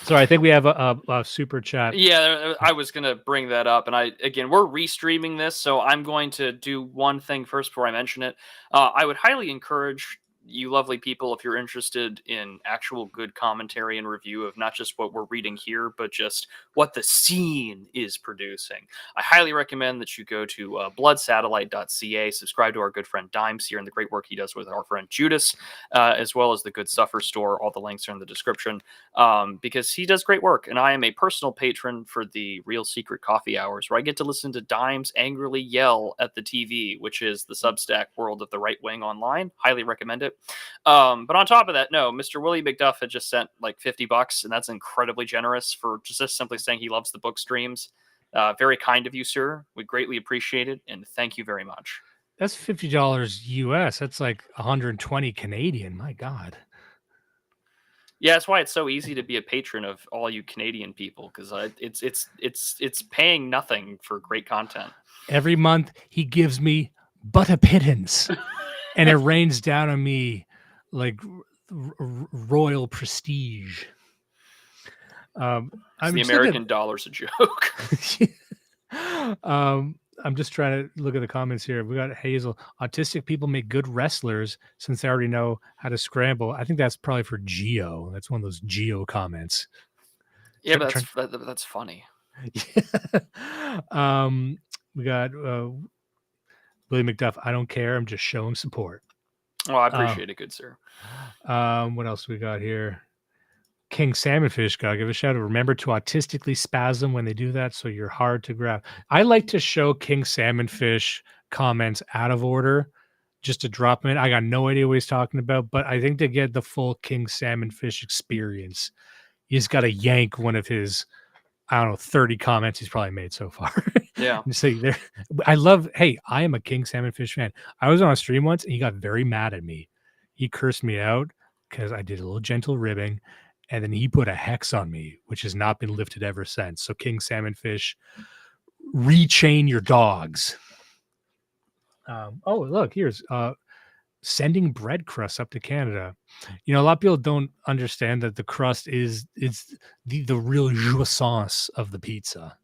So I think we have a super chat.
Yeah, I was going to bring that up. And we're restreaming this. So I'm going to do one thing first before I mention it. I would highly encourage you lovely people, if you're interested in actual good commentary and review of not just what we're reading here, but just what the scene is producing, I highly recommend that you go to bloodsatellite.ca, subscribe to our good friend Dimes here and the great work he does with our friend Judas, as well as the Good Suffer store. All the links are in the description, because he does great work. And I am a personal patron for the Real Secret Coffee Hours, where I get to listen to Dimes angrily yell at the TV, which is the Substack world of the right wing online. Highly recommend it. But on top of that, no, Mr. Willie McDuff had just sent like $50, and that's incredibly generous for just simply saying he loves the book streams. Very kind of you, sir. We greatly appreciate it, and thank you very much.
That's $50 US. That's like 120 Canadian. My God.
Yeah, that's why it's so easy to be a patron of all you Canadian people, because it's paying nothing for great content.
Every month he gives me but a pittance. And it rains down on me like royal prestige.
The American dollar's a joke.
I'm just trying to look at the comments here. We got Hazel. Autistic people make good wrestlers since they already know how to scramble. I think that's probably for Geo. That's one of those Geo comments.
Yeah, but that's funny.
We got Willie McDuff. I don't care. I'm just showing support.
Oh, I appreciate it, good sir.
What else we got here? King Salmonfish, gotta give a shout out. Remember to autistically spasm when they do that, so you're hard to grab. I like to show King Salmonfish comments out of order, just to drop them in. I got no idea what he's talking about, but I think to get the full King Salmonfish experience, he's got to yank one of his, 30 comments he's probably made so far.
Yeah.
So I am a King Salmonfish fan. I was on a stream once and he got very mad at me. He cursed me out because I did a little gentle ribbing, and then he put a hex on me, which has not been lifted ever since. So King Salmonfish, rechain your dogs. Look, here's sending bread crusts up to Canada. A lot of people don't understand that the crust is the real jouissance of the pizza.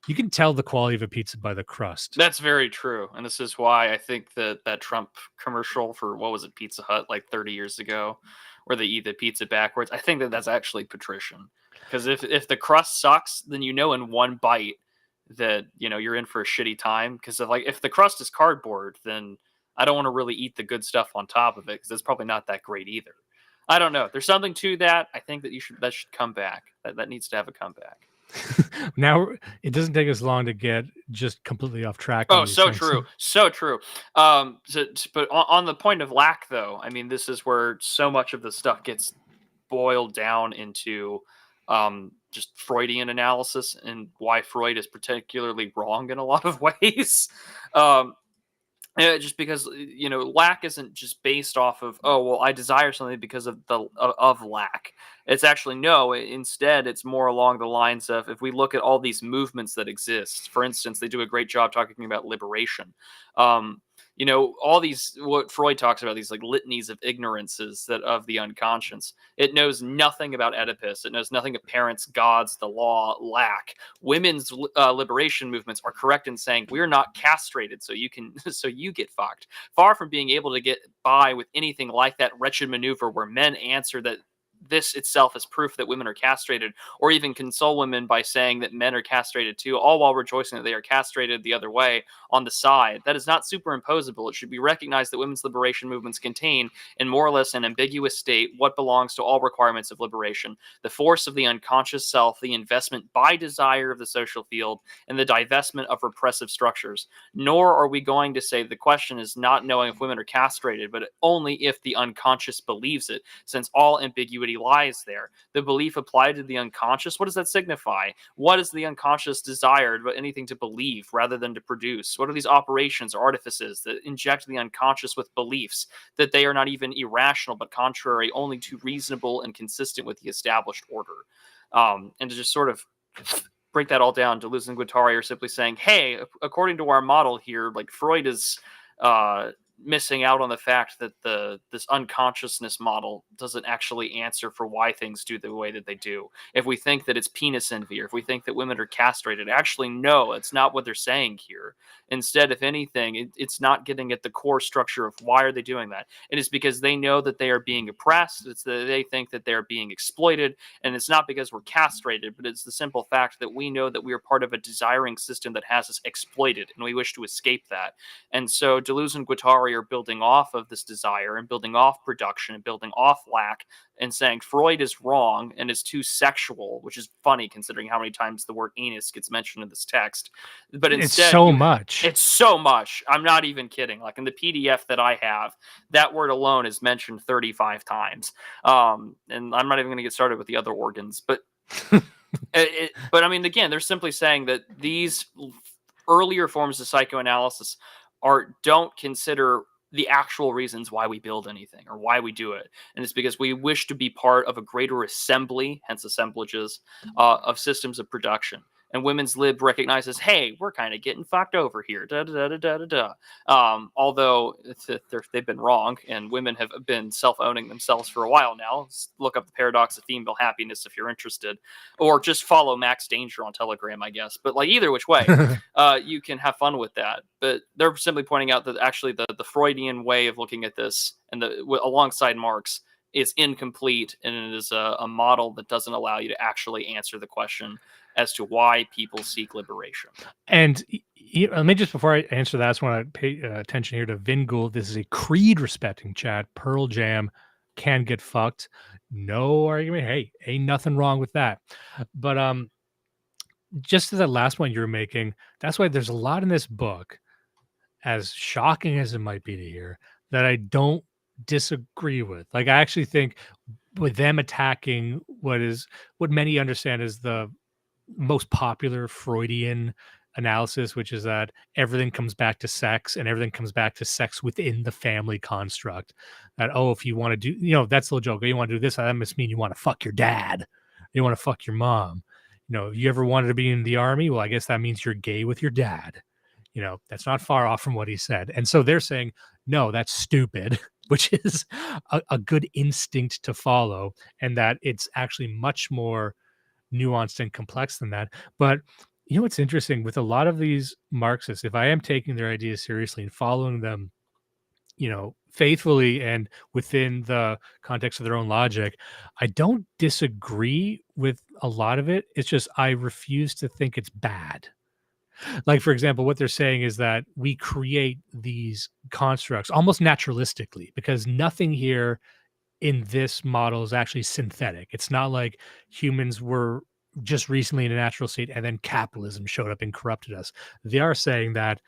You can tell the quality of a pizza by the crust.
That's very true, and this is why I think that Trump commercial for, what was it, Pizza Hut, like 30 years ago, where they eat the pizza backwards. I think that's actually patrician, because if the crust sucks, then you know in one bite that you're in for a shitty time. Because if the crust is cardboard, then I don't want to really eat the good stuff on top of it, because it's probably not that great either. I don't know. There's something to that. I think that should come back. That needs to have a comeback.
Now it doesn't take us long to get just completely off track.
Oh, so true, so true. But on the point of lack, though, I mean, this is where so much of the stuff gets boiled down into just Freudian analysis, and why Freud is particularly wrong in a lot of ways. Just because lack isn't just based off of, oh well, I desire something because of of lack. It's actually no. Instead, it's more along the lines of, if we look at all these movements that exist. For instance, they do a great job talking about liberation. All these, what Freud talks about, these like litanies of ignorances that of the unconscious. It knows nothing about Oedipus. It knows nothing of parents, gods, the law, lack. Women's liberation movements are correct in saying we're not castrated, so you can so you get fucked. Far from being able to get by with anything like that wretched maneuver where men answer that this itself is proof that women are castrated, or even console women by saying that men are castrated too, all while rejoicing that they are castrated the other way on the side. That is not superimposable. It should be recognized that women's liberation movements contain, in more or less an ambiguous state, what belongs to all requirements of liberation: the force of the unconscious self, the investment by desire of the social field, and the divestment of repressive structures. Nor are we going to say the question is not knowing if women are castrated, but only if the unconscious believes it, since all ambiguity lies there. The belief applied to the unconscious, what does that signify? What is the unconscious desired but anything to believe rather than to produce? What are these operations or artifices that inject the unconscious with beliefs that they are not even irrational but contrary only to reasonable and consistent with the established order? And to just sort of break that all down, Deleuze and Guattari are simply saying, hey, according to our model here, like Freud is missing out on the fact that this unconsciousness model doesn't actually answer for why things do the way that they do. If we think that it's penis envy, or if we think that women are castrated, actually no, it's not what they're saying here. Instead, if anything, it's not getting at the core structure of why are they doing that. It is because they know that they are being oppressed. It's that they think that they're being exploited, and it's not because we're castrated, but it's the simple fact that we know that we are part of a desiring system that has us exploited, and we wish to escape that. And so Deleuze and Guattari are building off of this desire and building off production and building off lack, and saying Freud is wrong and is too sexual, which is funny considering how many times the word anus gets mentioned in this text. But instead, it's so much. I'm not even kidding. Like in the PDF that I have, that word alone is mentioned 35 times. And I'm not even going to get started with the other organs. But but I mean, again, they're simply saying that these earlier forms of psychoanalysis don't consider the actual reasons why we build anything or why we do it. And it's because we wish to be part of a greater assembly, hence assemblages, of systems of production. And women's lib recognizes, hey, we're kind of getting fucked over here. Although they've been wrong, and women have been self-owning themselves for a while now. Look up the paradox of female happiness if you're interested, or just follow Max Danger on Telegram, I guess. But like either which way, you can have fun with that. But they're simply pointing out that actually the Freudian way of looking at this, and alongside Marx, is incomplete, and it is a model that doesn't allow you to actually answer the question as to why people seek liberation.
And let me just, before I answer that, I just want to pay attention here to Vingul. This is a creed-respecting chat. Pearl Jam can get fucked. No argument. Hey, ain't nothing wrong with that. But just to that last one you're making, that's why there's a lot in this book, as shocking as it might be to hear, that I don't disagree with. Like, I actually think with them attacking what many understand as the most popular Freudian analysis, which is that everything comes back to sex, and everything comes back to sex within the family construct. That, oh, if you want to do, that's the joke. You want to do this, that must mean you want to fuck your dad. You want to fuck your mom. You ever wanted to be in the army? Well, I guess that means you're gay with your dad. That's not far off from what he said. And so they're saying, no, that's stupid, which is a good instinct to follow, and that it's actually much more nuanced and complex than that. But You know what's interesting with a lot of these Marxists, if I am taking their ideas seriously and following them, faithfully and within the context of their own logic, I don't disagree with a lot of it. It's just I refuse to think it's bad. Like, for example, what they're saying is that we create these constructs almost naturalistically because nothing here in this model is actually synthetic. It's not like humans were just recently in a natural state and then capitalism showed up and corrupted us. They are saying that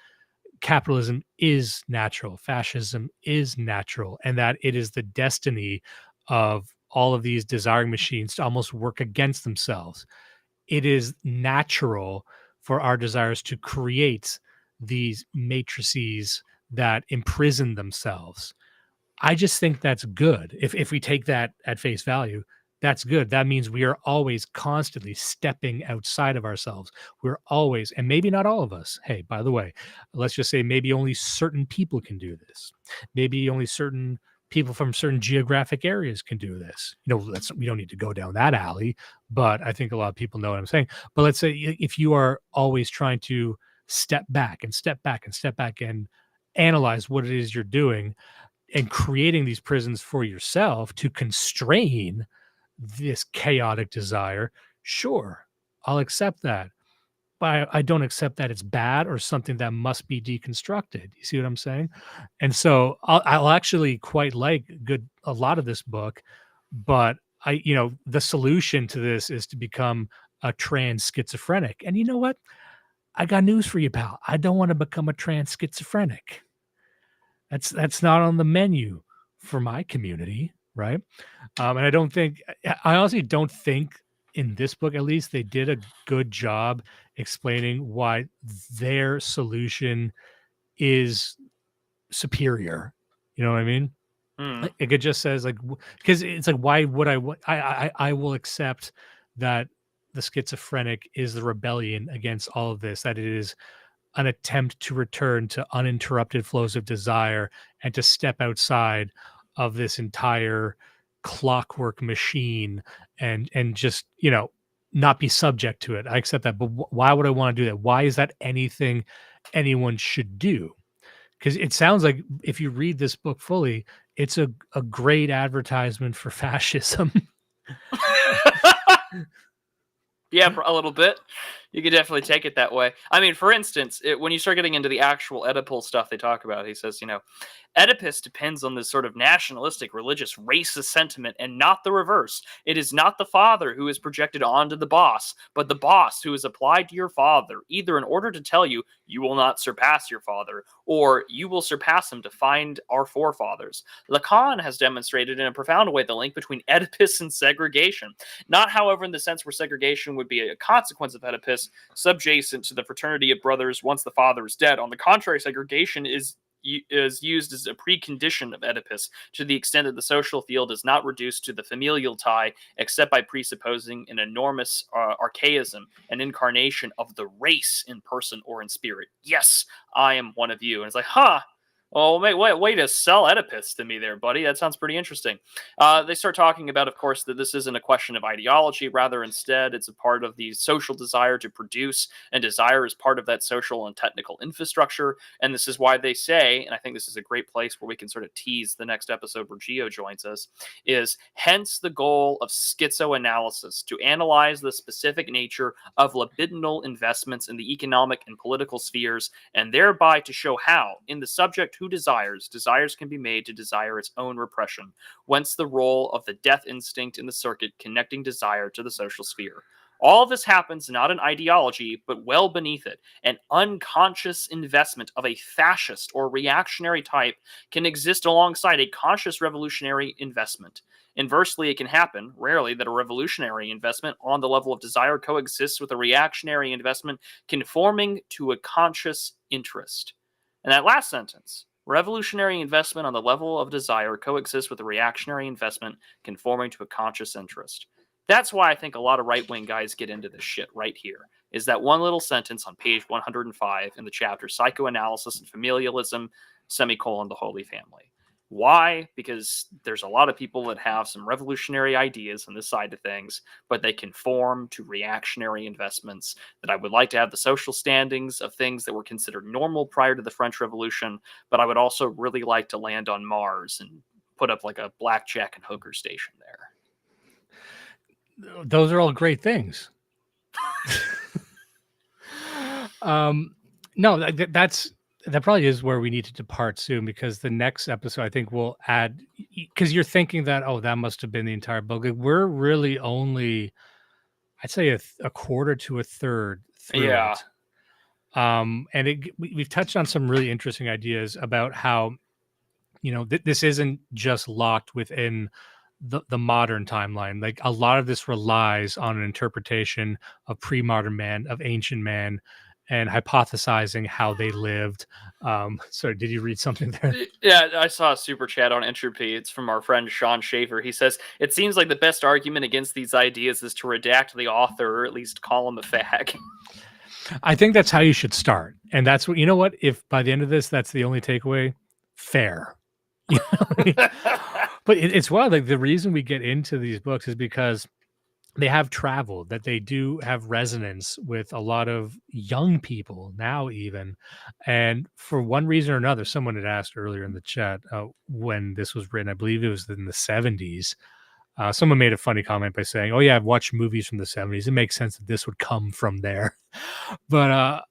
capitalism is natural, fascism is natural, and that it is the destiny of all of these desiring machines to almost work against themselves. It is natural for our desires to create these matrices that imprison themselves. I just think that's good. If we take that at face value, that's good. That means we are always constantly stepping outside of ourselves. We're always, and maybe not all of us. Hey, by the way, let's just say maybe only certain people can do this. Maybe only certain people from certain geographic areas can do this. We don't need to go down that alley, but I think a lot of people know what I'm saying. But let's say if you are always trying to step back and step back and step back and analyze what it is you're doing, and creating these prisons for yourself to constrain this chaotic desire, sure, I'll accept that. But I don't accept that it's bad or something that must be deconstructed. You see what I'm saying? And so I'll actually quite like a lot of this book, but the solution to this is to become a trans schizophrenic. And you know what? I got news for you, pal. I don't want to become a trans schizophrenic. That's not on the menu for my community, right? And I honestly don't think in this book, at least, they did a good job explaining why their solution is superior. You know what I mean?
Hmm.
Like, it just says like, because it's like, why would I will accept that the schizophrenic is the rebellion against all of this, that it is an attempt to return to uninterrupted flows of desire and to step outside of this entire clockwork machine and just not be subject to it. I accept that, but why would I want to do that? Why is that anything anyone should do? Because it sounds like if you read this book fully, it's a great advertisement for fascism.
Yeah, a little bit. You could definitely take it that way. I mean, for instance, when you start getting into the actual Oedipal stuff they talk about, he says, Oedipus depends on this sort of nationalistic, religious, racist sentiment and not the reverse. It is not the father who is projected onto the boss, but the boss who is applied to your father, either in order to tell you, you will not surpass your father, or you will surpass him to find our forefathers. Lacan has demonstrated in a profound way the link between Oedipus and segregation. Not, however, in the sense where segregation would be a consequence of Oedipus, subjacent to the fraternity of brothers once the father is dead. On the contrary, segregation is used as a precondition of Oedipus to the extent that the social field is not reduced to the familial tie except by presupposing an enormous archaism, an incarnation of the race in person or in spirit. Yes, I am one of you. And it's like, huh. Well, way to sell Oedipus to me there, buddy. That sounds pretty interesting. They start talking about, of course, that this isn't a question of ideology. Rather, instead, it's a part of the social desire to produce, and desire is part of that social and technical infrastructure. And this is why they say, and I think this is a great place where we can sort of tease the next episode where Gio joins us, is hence the goal of schizoanalysis, to analyze the specific nature of libidinal investments in the economic and political spheres, and thereby to show how, in the subject who desires can be made to desire its own repression, whence the role of the death instinct in the circuit connecting desire to the social sphere. All this happens not in ideology, but well beneath it. An unconscious investment of a fascist or reactionary type can exist alongside a conscious revolutionary investment. Inversely, it can happen, rarely, that a revolutionary investment on the level of desire coexists with a reactionary investment conforming to a conscious interest. And that last sentence, revolutionary investment on the level of desire coexists with a reactionary investment conforming to a conscious interest. That's why I think a lot of right-wing guys get into this shit right here, is that one little sentence on page 105 in the chapter Psychoanalysis and Familialism, semicolon, the Holy Family. Why? Because there's a lot of people that have some revolutionary ideas on this side of things, but they conform to reactionary investments. That I would like to have the social standings of things that were considered normal prior to the French Revolution, but I would also really like to land on Mars and put up like a blackjack and hooker station there.
Those are all great things. No, that probably is where we need to depart soon, because the next episode I think will add, because you're thinking that, oh, that must have been the entire book. Like, we're really only, I'd say a quarter to a third through
Yeah.
it. And we've touched on some really interesting ideas about how, this isn't just locked within the modern timeline. Like, a lot of this relies on an interpretation of pre-modern man, of ancient man, and hypothesizing how they lived. Sorry, did you read something there?
Yeah, I saw a super chat on Entropy. It's from our friend Sean Schaefer. He says, it seems like the best argument against these ideas is to redact the author, or at least call him a fag.
I think that's how you should start. And that's what, what? If by the end of this, that's the only takeaway, fair. But it's wild. Like, the reason we get into these books is because they have traveled, that they do have resonance with a lot of young people now even. And for one reason or another, someone had asked earlier in the chat when this was written, I believe it was in the 70s. Someone made a funny comment by saying, oh yeah, I've watched movies from the 70s. It makes sense that this would come from there. But,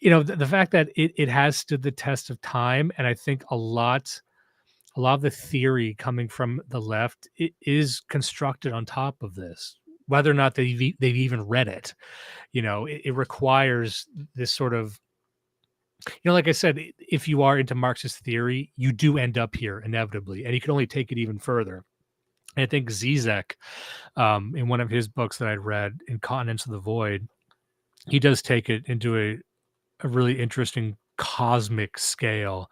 the fact that it has stood the test of time, and I think a lot of the theory coming from the left, it is constructed on top of this, whether or not they've even read it. It requires this sort of, like I said, if you are into Marxist theory, you do end up here inevitably, and you can only take it even further. And I think Zizek, in one of his books that I'd read, in Continents of the Void, he does take it into a really interesting cosmic scale.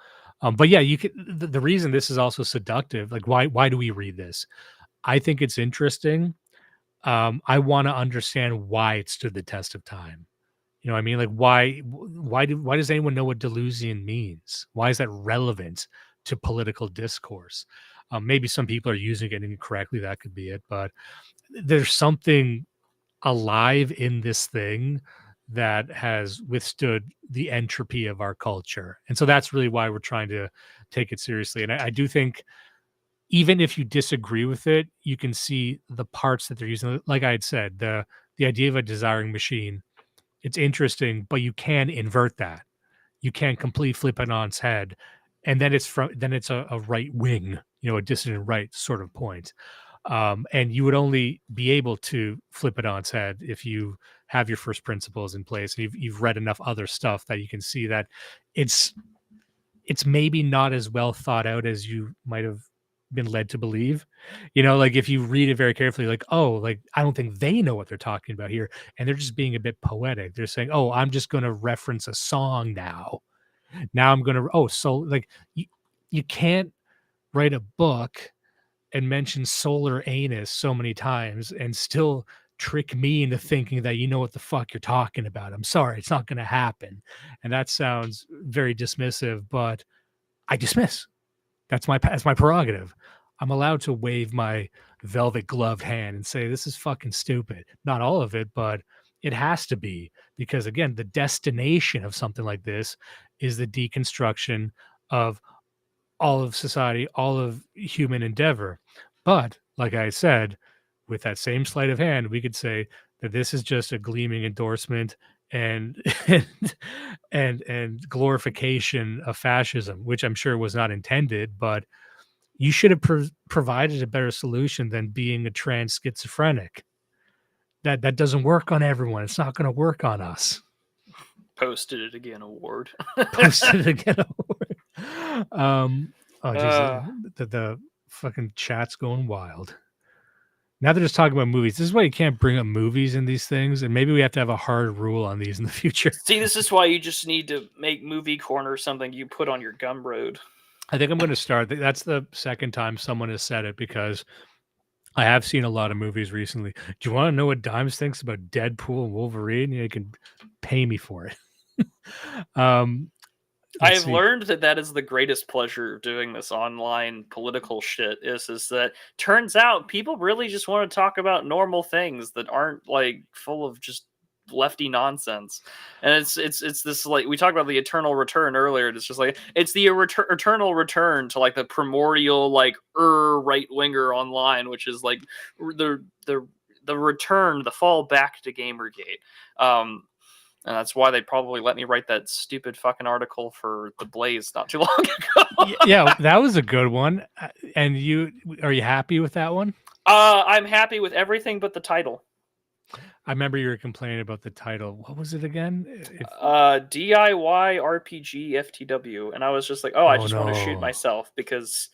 But yeah, you can. The reason this is also seductive, like, why do we read this? I think it's interesting. I want to understand why it stood the test of time. You know what I mean? Like, why does anyone know what Deleuzian means? Why is that relevant to political discourse? Maybe some people are using it incorrectly. That could be it. But there's something alive in this thing that has withstood the entropy of our culture. And so that's really why we're trying to take it seriously. And I do think, even if you disagree with it, you can see the parts that they're using. Like I had said, the idea of a desiring machine, it's interesting, but you can invert that. You can completely flip it on its head. And then it's a right wing, a dissident right sort of point. And you would only be able to flip it on its head if you have your first principles in place, and you've read enough other stuff that you can see that it's maybe not as well thought out as you might have been led to believe. Like, if you read it very carefully, like, oh, like, I don't think they know what they're talking about here, and they're just being a bit poetic. They're saying, oh, I'm just going to reference a song now I'm going to, so, like, you can't write a book and mention solar anus so many times and still trick me into thinking that you know what the fuck you're talking about. I'm sorry, it's not going to happen. And that sounds very dismissive, but I dismiss. That's my prerogative. I'm allowed to wave my velvet gloved hand and say, this is fucking stupid. Not all of it, but it has to be, because again, the destination of something like this is the deconstruction of all of society, all of human endeavor. But like I said, with that same sleight of hand, we could say that this is just a gleaming endorsement and and glorification of fascism, which I'm sure was not intended, but you should have provided a better solution than being a trans schizophrenic. That doesn't work on everyone. It's not going to work on us.
Posted it again award.
Posted it again award. Oh, geez, the fucking chat's going wild. Now they're just talking about movies. This is why you can't bring up movies in these things, and maybe we have to have a hard rule on these in the future.
See, this is why you just need to make Movie Corner something you put on your Gumroad.
I think I'm going to start. That's the second time someone has said it, because I have seen a lot of movies recently. Do you want to know what Dimes thinks about Deadpool and Wolverine? You can pay me for it.
I
Let's
have
see.
learned that is the greatest pleasure of doing this online political shit is that turns out people really just want to talk about normal things that aren't like full of just lefty nonsense. And it's this, like, we talked about the eternal return earlier, and it's just like it's the eternal return to like the primordial like right winger online, which is like the return, the fall back to Gamergate. And that's why they probably let me write that stupid fucking article for The Blaze not too long ago.
Yeah, that was a good one. And are you happy with that one?
I'm happy with everything but the title.
I remember you were complaining about the title. What was it again?
DIY RPG FTW. And I was just like, I
Oh
just want to shoot
no.
myself, because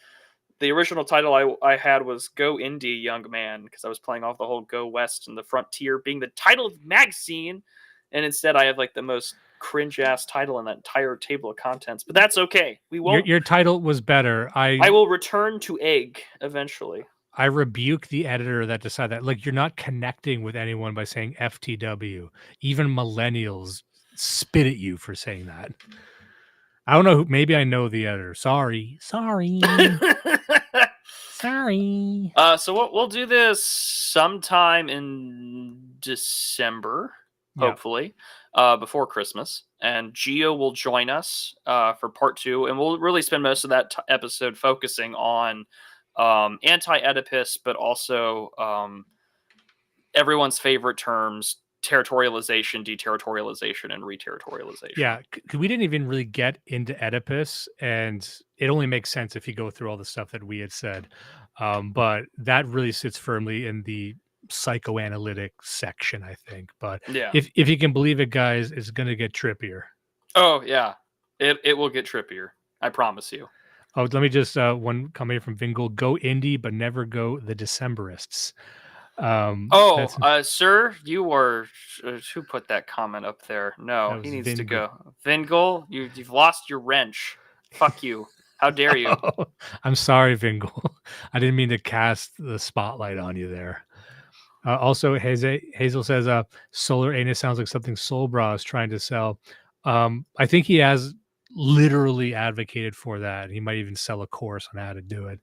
the original title I had was Go Indie Young Man, because I was playing off the whole Go West and the Frontier being the title of the magazine. And instead I have like the most cringe ass title in that entire table of contents. But that's okay. We won't.
Your title was better.
I will return to Egg eventually.
I rebuke the editor that decided that. Like, you're not connecting with anyone by saying FTW. Even millennials spit at you for saying that. I don't know. Maybe I know the editor. Sorry. Sorry.
So we'll do this sometime in December, hopefully, before Christmas. And Gio will join us for part 2. And we'll really spend most of that episode focusing on Anti-Oedipus, but also everyone's favorite terms: territorialization, deterritorialization, and reterritorialization.
Yeah, we didn't even really get into Oedipus, and it only makes sense if you go through all the stuff that we had said. But that really sits firmly in the psychoanalytic section, I think. But
Yeah.
if you can believe it, guys, it's going to get trippier.
Oh, yeah. It will get trippier. I promise you.
Oh, let me just one comment from Vingel: go indie, but never go the Decemberists.
Sir, you were who put that comment up there? No, he needs to go. Vingel, you've lost your wrench. Fuck you. How dare you?
Oh, I'm sorry, Vingel. I didn't mean to cast the spotlight on you there. Also, Hazel says, solar anus sounds like something Soul Bra is trying to sell. I think he has literally advocated for that. He might even sell a course on how to do it.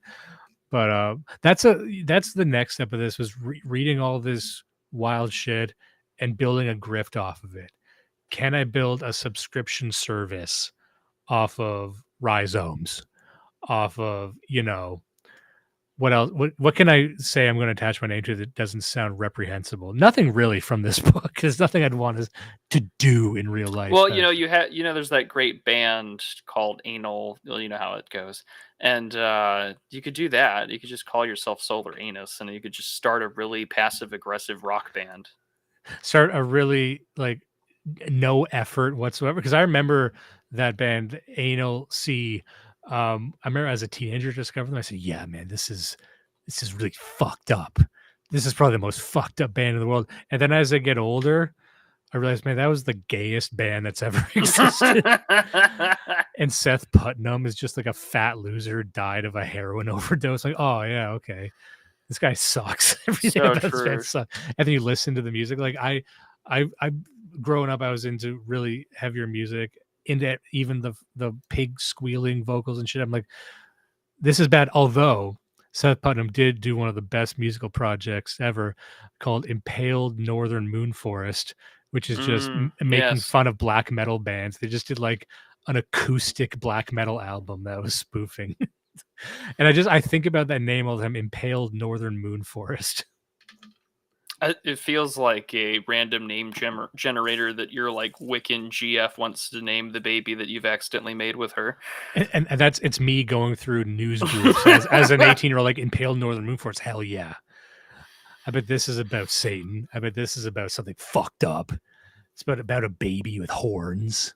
But that's the next step of this, was reading all this wild shit and building a grift off of it. Can I build a subscription service off of rhizomes, off of, what else? What can I say I'm going to attach my name to that doesn't sound reprehensible? Nothing really from this book. There's nothing I'd want to do in real life.
Well, there's that great band called Anal. You know how it goes. And you could do that. You could just call yourself Solar Anus, and you could just start a really passive-aggressive rock band.
Start a really, like, no effort whatsoever. Because I remember that band, Anal C. I remember as a teenager discovering them. I said, yeah, man, this is really fucked up. This is probably the most fucked up band in the world. And then as I get older, I realized, man, that was the gayest band that's ever existed. And Seth Putnam is just like a fat loser who died of a heroin overdose. Like, oh yeah, okay, this guy sucks. Everything about this band sucks. And then you listen to the music. Like I growing up, I was into really heavier music, into even the pig squealing vocals and shit. I'm like, this is bad. Although Seth Putnam did do one of the best musical projects ever, called Impaled Northern Moon Forest, which is just making fun of black metal bands. They just did like an acoustic black metal album that was spoofing. And I think about that name all the time: Impaled Northern Moon Forest.
It feels like a random name generator that your like Wiccan GF wants to name the baby that you've accidentally made with her.
And it's me going through news groups as an 18-year-old, like, Impaled Northern Moon Forest. Hell yeah. I bet this is about Satan. I bet this is about something fucked up. It's about a baby with horns.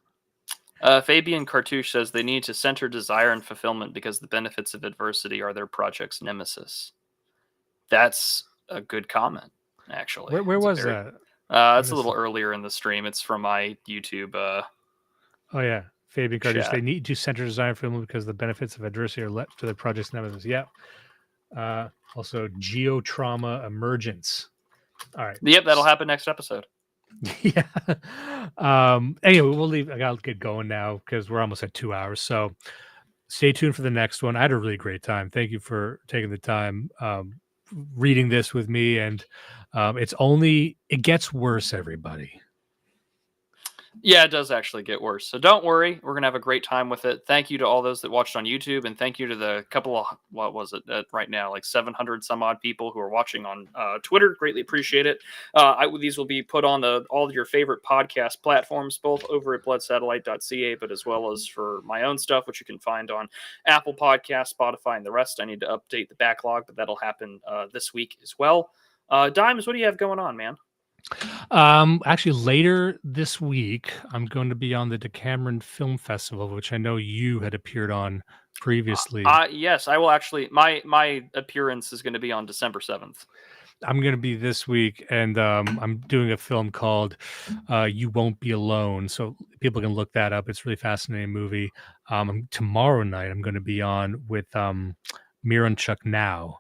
Fabian Cartouche says they need to center desire and fulfillment because the benefits of adversity are their project's nemesis. That's a good comment, actually.
Where was that?
It's a little earlier in the stream. It's from my YouTube.
Oh yeah, Fabian Cartouche.
Chat.
They need to center desire and fulfillment because the benefits of adversity are left to their project's nemesis. Yeah. Also, geotrauma emergence. All right.
Yep, that'll happen next episode.
Yeah. Anyway, we'll leave. I gotta get going now because we're almost at 2 hours. So stay tuned for the next one. I had a really great time. Thank you for taking the time reading this with me. And it gets worse, everybody.
Yeah, it does actually get worse. So don't worry. We're going to have a great time with it. Thank you to all those that watched on YouTube. And thank you to the couple of, what was it right now? Like 700 some odd people who are watching on Twitter. Greatly appreciate it. These will be put on all of your favorite podcast platforms, both over at bloodsatellite.ca, but as well as for my own stuff, which you can find on Apple Podcasts, Spotify, and the rest. I need to update the backlog, but that'll happen this week as well. Dimes, what do you have going on, man?
Actually, later this week, I'm going to be on the Decameron Film Festival, which I know you had appeared on previously.
Yes, I will actually. My appearance is going to be on December 7th.
I'm going to be this week, and I'm doing a film called You Won't Be Alone. So people can look that up. It's a really fascinating movie. Tomorrow night, I'm going to be on with Miranchuk Now,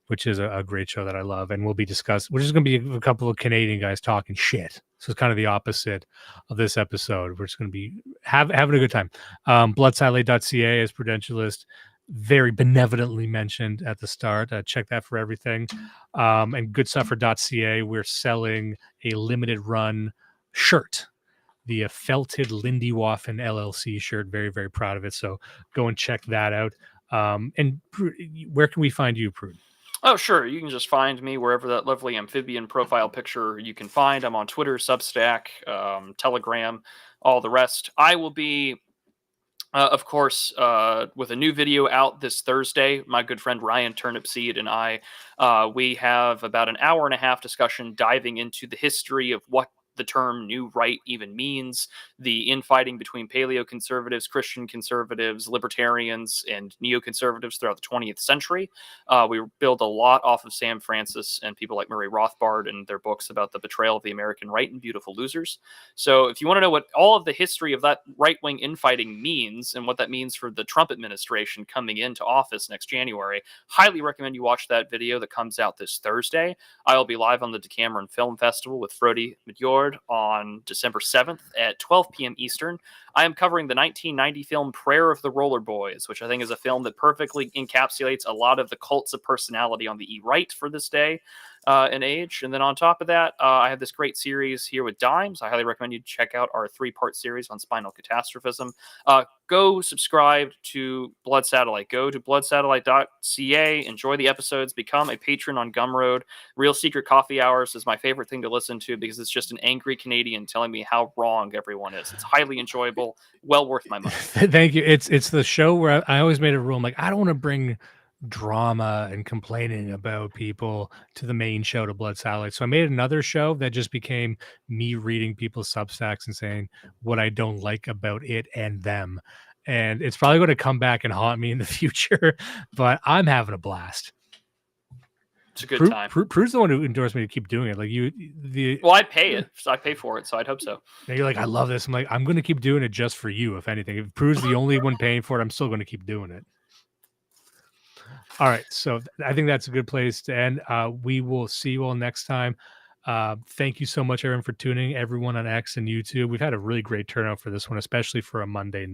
which is a great show that I love. And we'll be discussing, which is going to be a couple of Canadian guys talking shit. So it's kind of the opposite of this episode. We're just going to be having a good time. Bloodsatellite.ca is Prudentialist, very benevolently mentioned at the start. Check that for everything. And goodsuffer.ca, we're selling a limited run shirt, the felted Lindy Waffen LLC shirt. Very, very proud of it. So go and check that out. And where can we find you, Prude?
Oh, sure. You can just find me wherever that lovely amphibian profile picture you can find. I'm on Twitter, Substack, Telegram, all the rest. I will be, of course, with a new video out this Thursday. My good friend Ryan Turnipseed and I, we have about an hour and a half discussion diving into the history of what the term new right even means, the infighting between paleo-conservatives, Christian conservatives, libertarians, and neoconservatives throughout the 20th century. We build a lot off of Sam Francis and people like Murray Rothbard and their books about the betrayal of the American right and Beautiful Losers. So if you want to know what all of the history of that right-wing infighting means and what that means for the Trump administration coming into office next January, highly recommend you watch that video that comes out this Thursday. I will be live on the Decameron Film Festival with Frody Midjord on December 7th at 12 p.m. Eastern. I am covering the 1990 film Prayer of the Roller Boys, which I think is a film that perfectly encapsulates a lot of the cults of personality on the E-right for this day and age. And then on top of that, I have this great series here with Dimes. I highly recommend you check out our 3-part series on spinal catastrophism. Go subscribe to Blood Satellite. Go to bloodsatellite.ca. Enjoy the episodes. Become a patron on Gumroad. Real Secret Coffee Hours is my favorite thing to listen to because it's just an angry Canadian telling me how wrong everyone is. It's highly enjoyable. Well worth my money.
Thank you. It's the show where I always made a rule. I'm like, I don't want to bring drama and complaining about people to the main show, to Blood Satellite. So I made another show that just became me reading people's Substacks and saying what I don't like about it and them. And it's probably going to come back and haunt me in the future, but I'm having a blast.
It's a good time.
Prude's the one who endorsed me to keep doing it. Like
well, I pay it. So I pay for it, so I'd hope so.
And you're like, I love this. I'm like, I'm going to keep doing it just for you. If anything, if Prude's the only one paying for it, I'm still going to keep doing it. All right, so I think that's a good place to end. We will see you all next time. Thank you so much, everyone, for tuning. Everyone on X and YouTube, we've had a really great turnout for this one, especially for a Monday night.